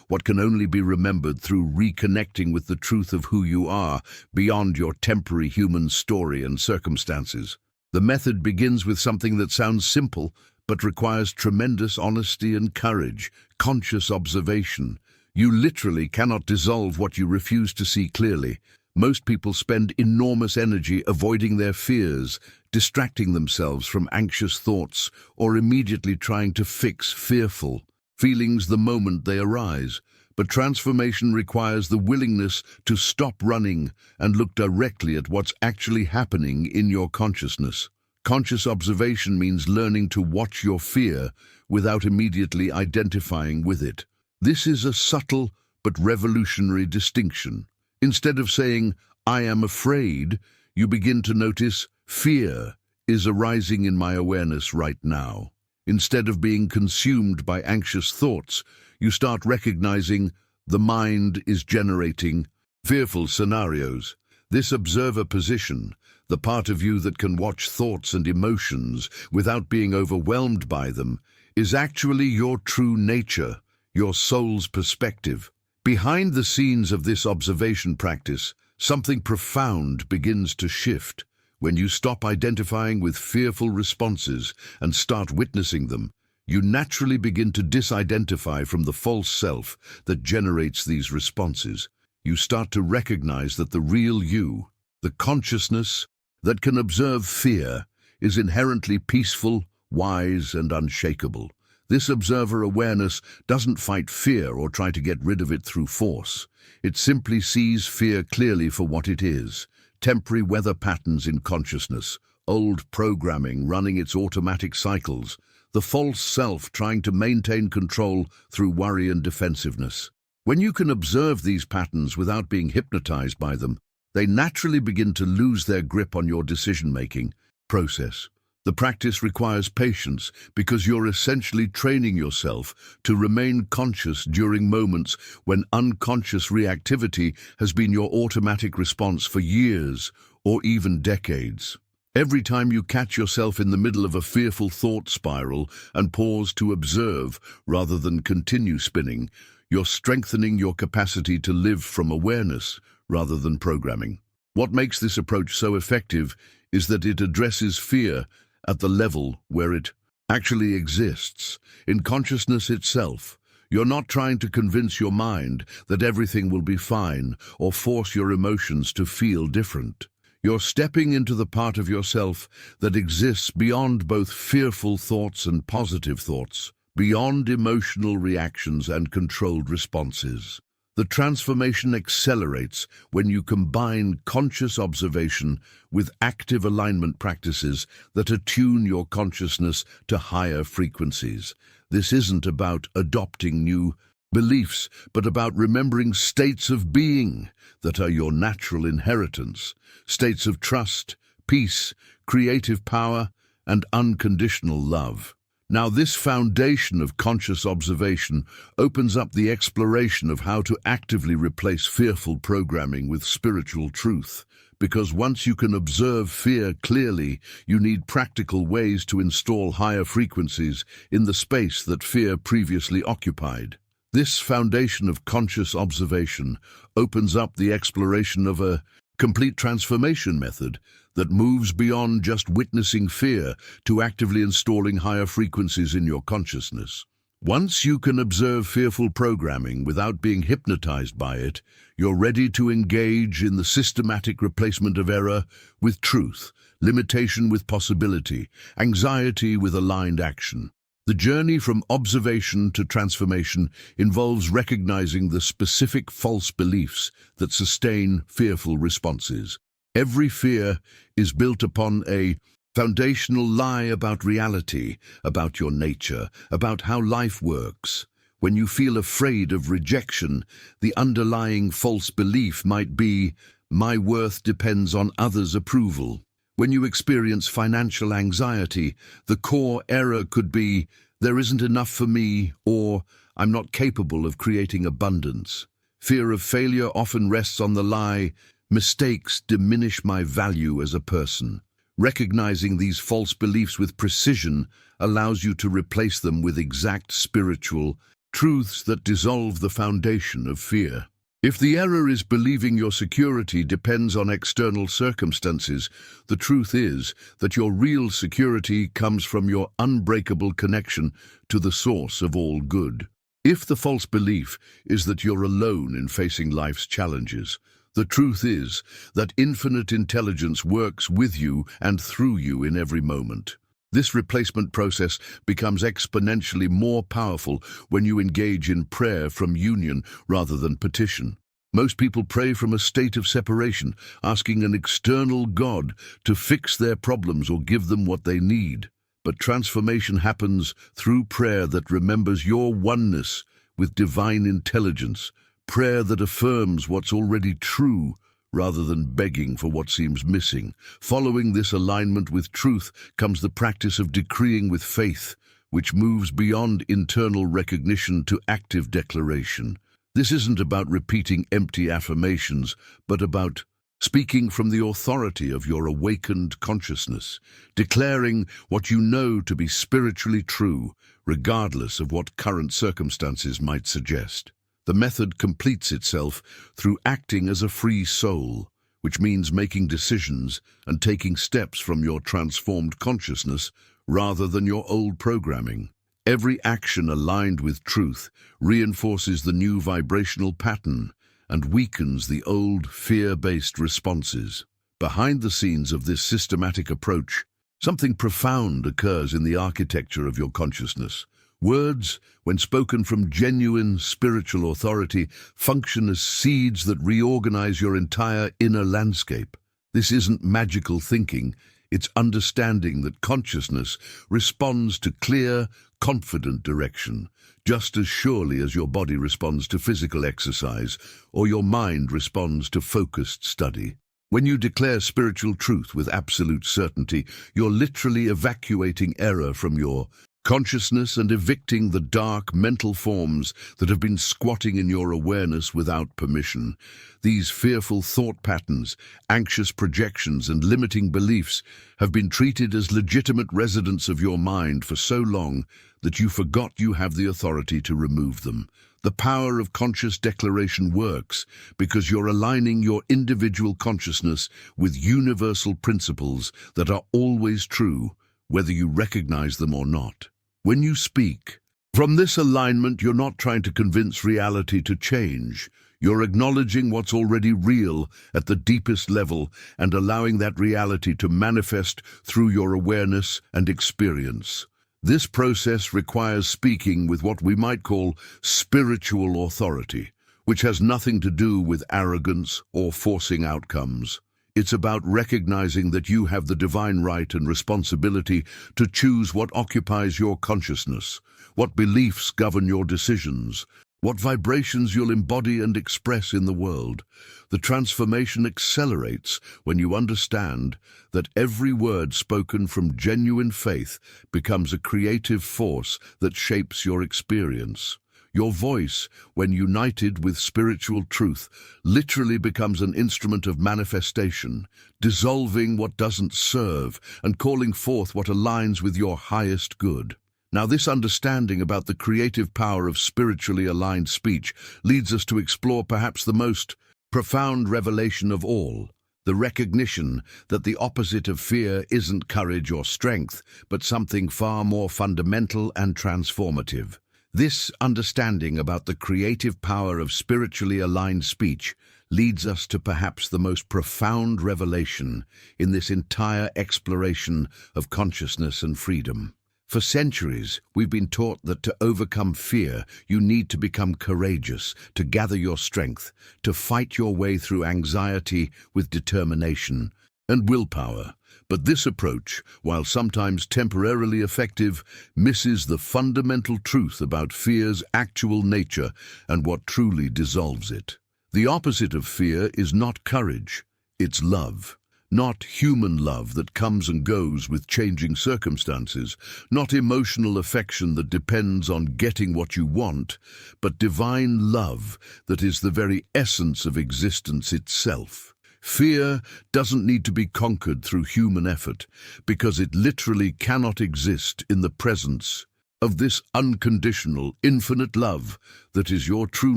what can only be remembered through reconnecting with the truth of who you are beyond your temporary human story and circumstances. The method begins with something that sounds simple but requires tremendous honesty and courage, conscious observation. You literally cannot dissolve what you refuse to see clearly. Most people spend enormous energy avoiding their fears, distracting themselves from anxious thoughts, or immediately trying to fix fearful feelings the moment they arise. But transformation requires the willingness to stop running and look directly at what's actually happening in your consciousness. Conscious observation means learning to watch your fear without immediately identifying with it. This is a subtle but revolutionary distinction. Instead of saying, "I am afraid," you begin to notice, "Fear is arising in my awareness right now." Instead of being consumed by anxious thoughts, you start recognizing the mind is generating fearful scenarios. This observer position, the part of you that can watch thoughts and emotions without being overwhelmed by them, is actually your true nature, your soul's perspective. Behind the scenes of this observation practice, something profound begins to shift. When you stop identifying with fearful responses and start witnessing them, you naturally begin to disidentify from the false self that generates these responses. You start to recognize that the real you, the consciousness that can observe fear is inherently peaceful, wise, and unshakable. This observer awareness doesn't fight fear or try to get rid of it through force. It simply sees fear clearly for what it is: temporary weather patterns in consciousness, old programming running its automatic cycles, the false self trying to maintain control through worry and defensiveness. When you can observe these patterns without being hypnotized by them, they naturally begin to lose their grip on your decision-making process. The practice requires patience because you're essentially training yourself to remain conscious during moments when unconscious reactivity has been your automatic response for years or even decades. Every time you catch yourself in the middle of a fearful thought spiral and pause to observe rather than continue spinning, you're strengthening your capacity to live from awareness rather than programming. What makes this approach so effective is that it addresses fear at the level where it actually exists, in consciousness itself. You're not trying to convince your mind that everything will be fine or force your emotions to feel different. You're stepping into the part of yourself that exists beyond both fearful thoughts and positive thoughts, beyond emotional reactions and controlled responses. The transformation accelerates when you combine conscious observation with active alignment practices that attune your consciousness to higher frequencies. This isn't about adopting new beliefs, but about remembering states of being that are your natural inheritance, states of trust, peace, creative power, and unconditional love. Now, this foundation of conscious observation opens up the exploration of how to actively replace fearful programming with spiritual truth. Because once you can observe fear clearly, you need practical ways to install higher frequencies in the space that fear previously occupied. This foundation of conscious observation opens up the exploration of a complete transformation method that moves beyond just witnessing fear to actively installing higher frequencies in your consciousness. Once you can observe fearful programming without being hypnotized by it, you're ready to engage in the systematic replacement of error with truth, limitation with possibility, anxiety with aligned action. The journey from observation to transformation involves recognizing the specific false beliefs that sustain fearful responses. Every fear is built upon a foundational lie about reality, about your nature, about how life works. When you feel afraid of rejection, the underlying false belief might be, "My worth depends on others' approval." When you experience financial anxiety, the core error could be, "There isn't enough for me," or "I'm not capable of creating abundance." Fear of failure often rests on the lie, "Mistakes diminish my value as a person." Recognizing these false beliefs with precision allows you to replace them with exact spiritual truths that dissolve the foundation of fear. If the error is believing your security depends on external circumstances, the truth is that your real security comes from your unbreakable connection to the source of all good. If the false belief is that you're alone in facing life's challenges, the truth is that infinite intelligence works with you and through you in every moment. This replacement process becomes exponentially more powerful when you engage in prayer from union rather than petition. Most people pray from a state of separation, asking an external God to fix their problems or give them what they need. But transformation happens through prayer that remembers your oneness with divine intelligence, prayer that affirms what's already true rather than begging for what seems missing. Following this alignment with truth comes the practice of decreeing with faith, which moves beyond internal recognition to active declaration. This isn't about repeating empty affirmations, but about speaking from the authority of your awakened consciousness, declaring what you know to be spiritually true, regardless of what current circumstances might suggest. The method completes itself through acting as a free soul, which means making decisions and taking steps from your transformed consciousness rather than your old programming. Every action aligned with truth reinforces the new vibrational pattern and weakens the old fear-based responses. Behind the scenes of this systematic approach, something profound occurs in the architecture of your consciousness. Words, when spoken from genuine spiritual authority, function as seeds that reorganize your entire inner landscape. This isn't magical thinking, it's understanding that consciousness responds to clear, confident direction, just as surely as your body responds to physical exercise or your mind responds to focused study. When you declare spiritual truth with absolute certainty, you're literally evacuating error from your consciousness and evicting the dark mental forms that have been squatting in your awareness without permission. These fearful thought patterns, anxious projections, and limiting beliefs have been treated as legitimate residents of your mind for so long that you forgot you have the authority to remove them. The power of conscious declaration works because you're aligning your individual consciousness with universal principles that are always true, whether you recognize them or not. When you speak from this alignment, you're not trying to convince reality to change. You're acknowledging what's already real at the deepest level and allowing that reality to manifest through your awareness and experience. This process requires speaking with what we might call spiritual authority, which has nothing to do with arrogance or forcing outcomes. It's about recognizing that you have the divine right and responsibility to choose what occupies your consciousness, what beliefs govern your decisions, what vibrations you'll embody and express in the world. The transformation accelerates when you understand that every word spoken from genuine faith becomes a creative force that shapes your experience. Your voice, when united with spiritual truth, literally becomes an instrument of manifestation, dissolving what doesn't serve and calling forth what aligns with your highest good. Now, this understanding about the creative power of spiritually aligned speech leads us to explore perhaps the most profound revelation of all, the recognition that the opposite of fear isn't courage or strength, but something far more fundamental and transformative. This understanding about the creative power of spiritually aligned speech leads us to perhaps the most profound revelation in this entire exploration of consciousness and freedom. For centuries, we've been taught that to overcome fear, you need to become courageous, to gather your strength, to fight your way through anxiety with determination and willpower. But this approach, while sometimes temporarily effective, misses the fundamental truth about fear's actual nature and what truly dissolves it. The opposite of fear is not courage, it's love. Not human love that comes and goes with changing circumstances, not emotional affection that depends on getting what you want, but divine love that is the very essence of existence itself. Fear doesn't need to be conquered through human effort, because it literally cannot exist in the presence of this unconditional, infinite love that is your true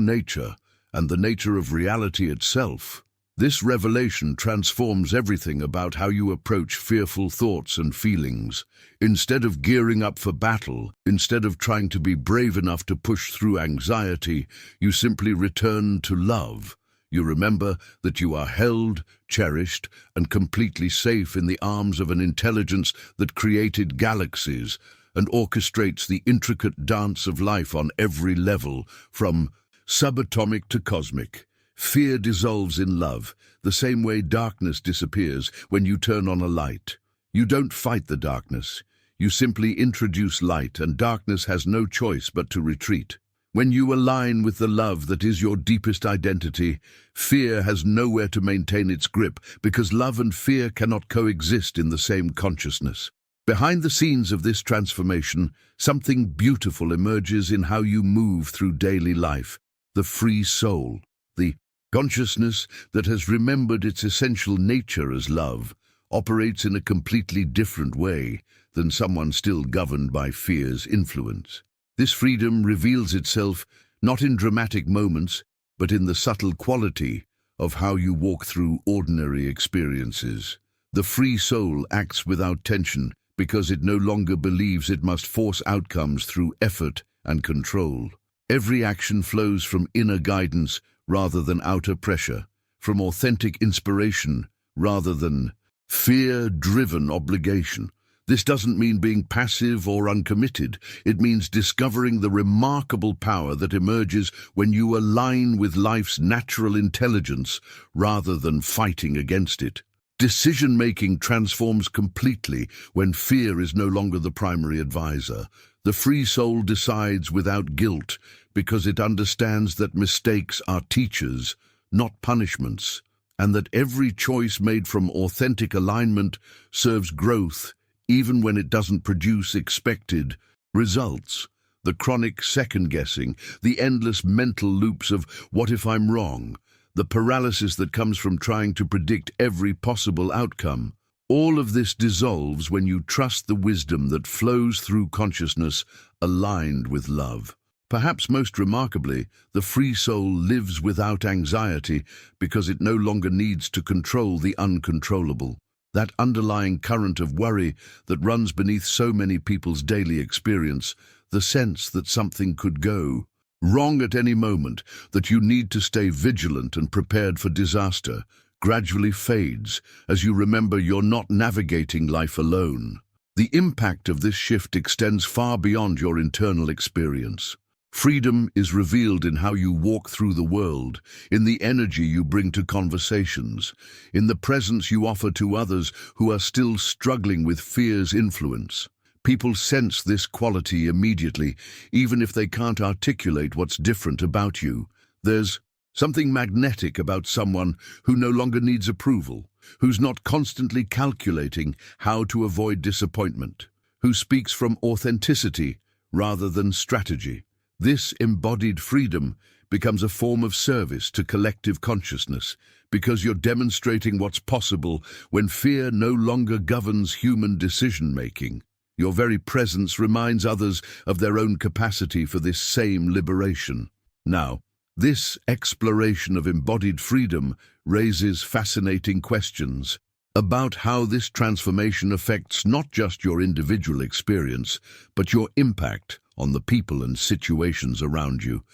nature and the nature of reality itself. This revelation transforms everything about how you approach fearful thoughts and feelings. Instead of gearing up for battle, instead of trying to be brave enough to push through anxiety, you simply return to love. You remember that you are held, cherished, and completely safe in the arms of an intelligence that created galaxies and orchestrates the intricate dance of life on every level, from subatomic to cosmic. Fear dissolves in love, the same way darkness disappears when you turn on a light. You don't fight the darkness. You simply introduce light, and darkness has no choice but to retreat. When you align with the love that is your deepest identity, fear has nowhere to maintain its grip, because love and fear cannot coexist in the same consciousness. Behind the scenes of this transformation, something beautiful emerges in how you move through daily life. The free soul, the consciousness that has remembered its essential nature as love, operates in a completely different way than someone still governed by fear's influence. This freedom reveals itself not in dramatic moments, but in the subtle quality of how you walk through ordinary experiences. The free soul acts without tension because it no longer believes it must force outcomes through effort and control. Every action flows from inner guidance rather than outer pressure, from authentic inspiration rather than fear-driven obligation. This doesn't mean being passive or uncommitted. It means discovering the remarkable power that emerges when you align with life's natural intelligence rather than fighting against it. Decision-making transforms completely when fear is no longer the primary advisor. The free soul decides without guilt because it understands that mistakes are teachers, not punishments, and that every choice made from authentic alignment serves growth even when it doesn't produce expected results. The chronic second-guessing, the endless mental loops of "what if I'm wrong?", the paralysis that comes from trying to predict every possible outcome. All of this dissolves when you trust the wisdom that flows through consciousness aligned with love. Perhaps most remarkably, the free soul lives without anxiety because it no longer needs to control the uncontrollable. That underlying current of worry that runs beneath so many people's daily experience, the sense that something could go wrong at any moment, that you need to stay vigilant and prepared for disaster, gradually fades as you remember you're not navigating life alone. The impact of this shift extends far beyond your internal experience. Freedom is revealed in how you walk through the world, in the energy you bring to conversations, in the presence you offer to others who are still struggling with fear's influence. People sense this quality immediately, even if they can't articulate what's different about you. There's something magnetic about someone who no longer needs approval, who's not constantly calculating how to avoid disappointment, who speaks from authenticity rather than strategy. This embodied freedom becomes a form of service to collective consciousness because you're demonstrating what's possible when fear no longer governs human decision-making. Your very presence reminds others of their own capacity for this same liberation. Now, this exploration of embodied freedom raises fascinating questions about how this transformation affects not just your individual experience, but your impact on the people and situations around you.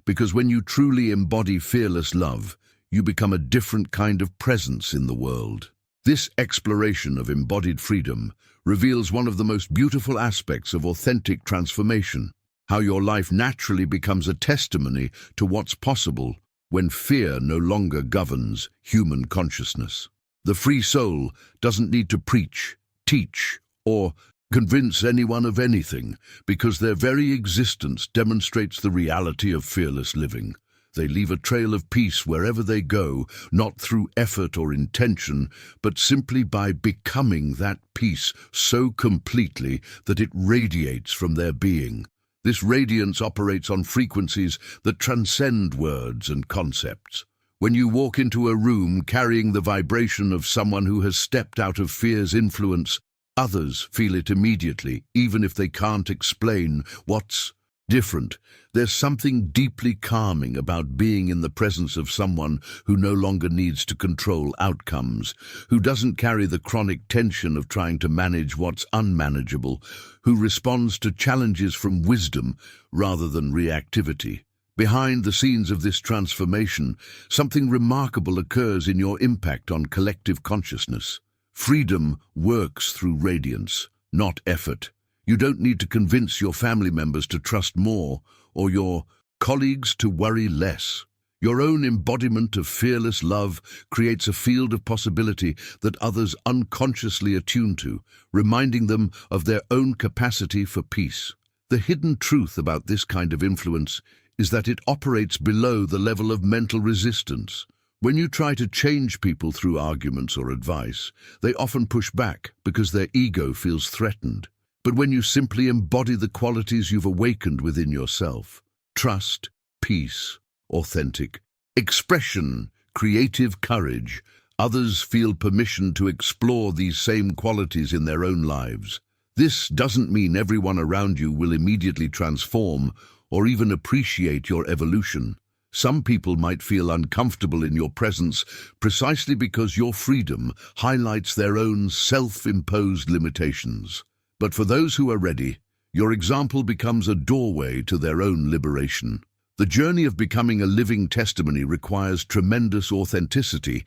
Because when you truly embody fearless love, you become a different kind of presence in the world. This exploration of embodied freedom reveals one of the most beautiful aspects of authentic transformation, how your life naturally becomes a testimony to what's possible when fear no longer governs human consciousness. The free soul doesn't need to preach, teach, or convince anyone of anything, because their very existence demonstrates the reality of fearless living. They leave a trail of peace wherever they go, not through effort or intention, but simply by becoming that peace so completely that it radiates from their being. This radiance operates on frequencies that transcend words and concepts. When you walk into a room carrying the vibration of someone who has stepped out of fear's influence, others feel it immediately, even if they can't explain what's different. There's something deeply calming about being in the presence of someone who no longer needs to control outcomes, who doesn't carry the chronic tension of trying to manage what's unmanageable, who responds to challenges from wisdom rather than reactivity. Behind the scenes of this transformation, something remarkable occurs in your impact on collective consciousness. Freedom works through radiance, not effort. You don't need to convince your family members to trust more or your colleagues to worry less. Your own embodiment of fearless love creates a field of possibility that others unconsciously attune to, reminding them of their own capacity for peace. The hidden truth about this kind of influence is that it operates below the level of mental resistance. When you try to change people through arguments or advice, they often push back because their ego feels threatened. But when you simply embody the qualities you've awakened within yourself, trust, peace, authentic expression, creative courage, others feel permission to explore these same qualities in their own lives. This doesn't mean everyone around you will immediately transform or even appreciate your evolution. Some people might feel uncomfortable in your presence precisely because your freedom highlights their own self-imposed limitations. But for those who are ready, your example becomes a doorway to their own liberation. The journey of becoming a living testimony requires tremendous authenticity,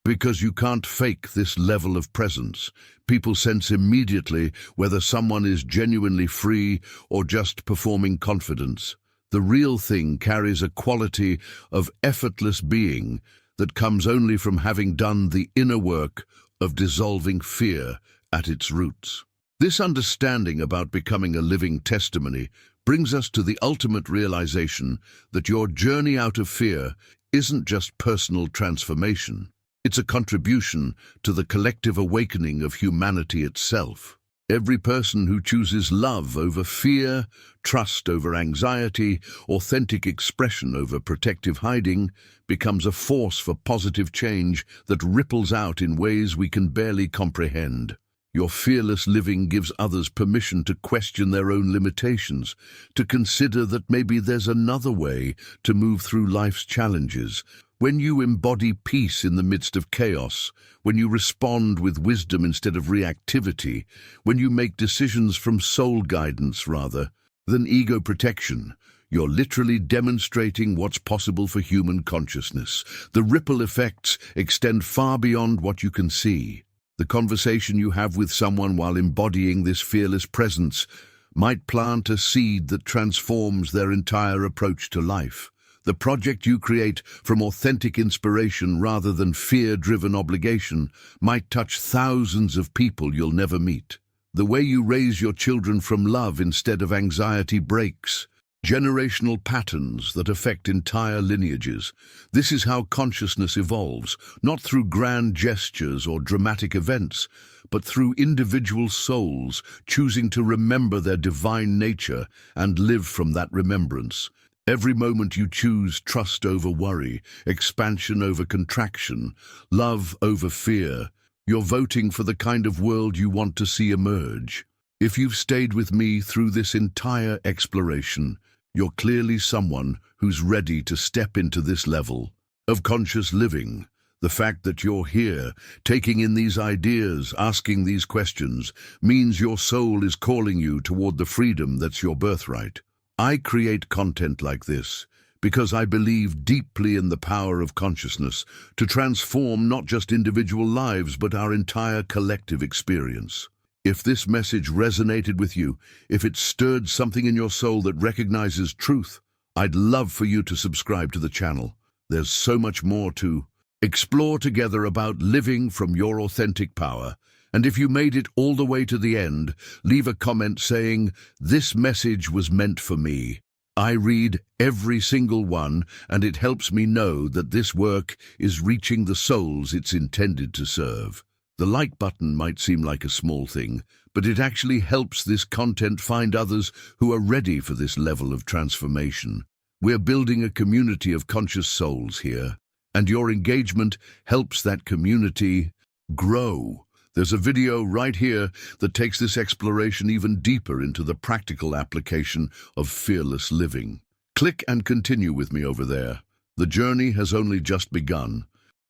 Because you can't fake this level of presence. People sense immediately whether someone is genuinely free or just performing confidence. The real thing carries a quality of effortless being that comes only from having done the inner work of dissolving fear at its roots. This understanding about becoming a living testimony brings us to the ultimate realization that your journey out of fear isn't just personal transformation. It's a contribution to the collective awakening of humanity itself. Every person who chooses love over fear, trust over anxiety, authentic expression over protective hiding, becomes a force for positive change that ripples out in ways we can barely comprehend. Your fearless living gives others permission to question their own limitations, to consider that maybe there's another way to move through life's challenges. When you embody peace in the midst of chaos, when you respond with wisdom instead of reactivity, when you make decisions from soul guidance rather than ego protection, you're literally demonstrating what's possible for human consciousness. The ripple effects extend far beyond what you can see. The conversation you have with someone while embodying this fearless presence might plant a seed that transforms their entire approach to life. The project you create from authentic inspiration rather than fear-driven obligation might touch thousands of people you'll never meet. The way you raise your children from love instead of anxiety breaks generational patterns that affect entire lineages. This is how consciousness evolves, not through grand gestures or dramatic events, but through individual souls choosing to remember their divine nature and live from that remembrance. Every moment you choose trust over worry, expansion over contraction, love over fear, you're voting for the kind of world you want to see emerge. If you've stayed with me through this entire exploration, you're clearly someone who's ready to step into this level of conscious living. The fact that you're here, taking in these ideas, asking these questions, means your soul is calling you toward the freedom that's your birthright. I create content like this because I believe deeply in the power of consciousness to transform not just individual lives but our entire collective experience. If this message resonated with you, if it stirred something in your soul that recognizes truth, I'd love for you to subscribe to the channel. There's so much more to explore together about living from your authentic power. And if you made it all the way to the end, leave a comment saying, "This message was meant for me." I read every single one, and it helps me know that this work is reaching the souls it's intended to serve. The like button might seem like a small thing, but it actually helps this content find others who are ready for this level of transformation. We're building a community of conscious souls here, and your engagement helps that community grow. There's a video right here that takes this exploration even deeper into the practical application of fearless living. Click and continue with me over there. The journey has only just begun.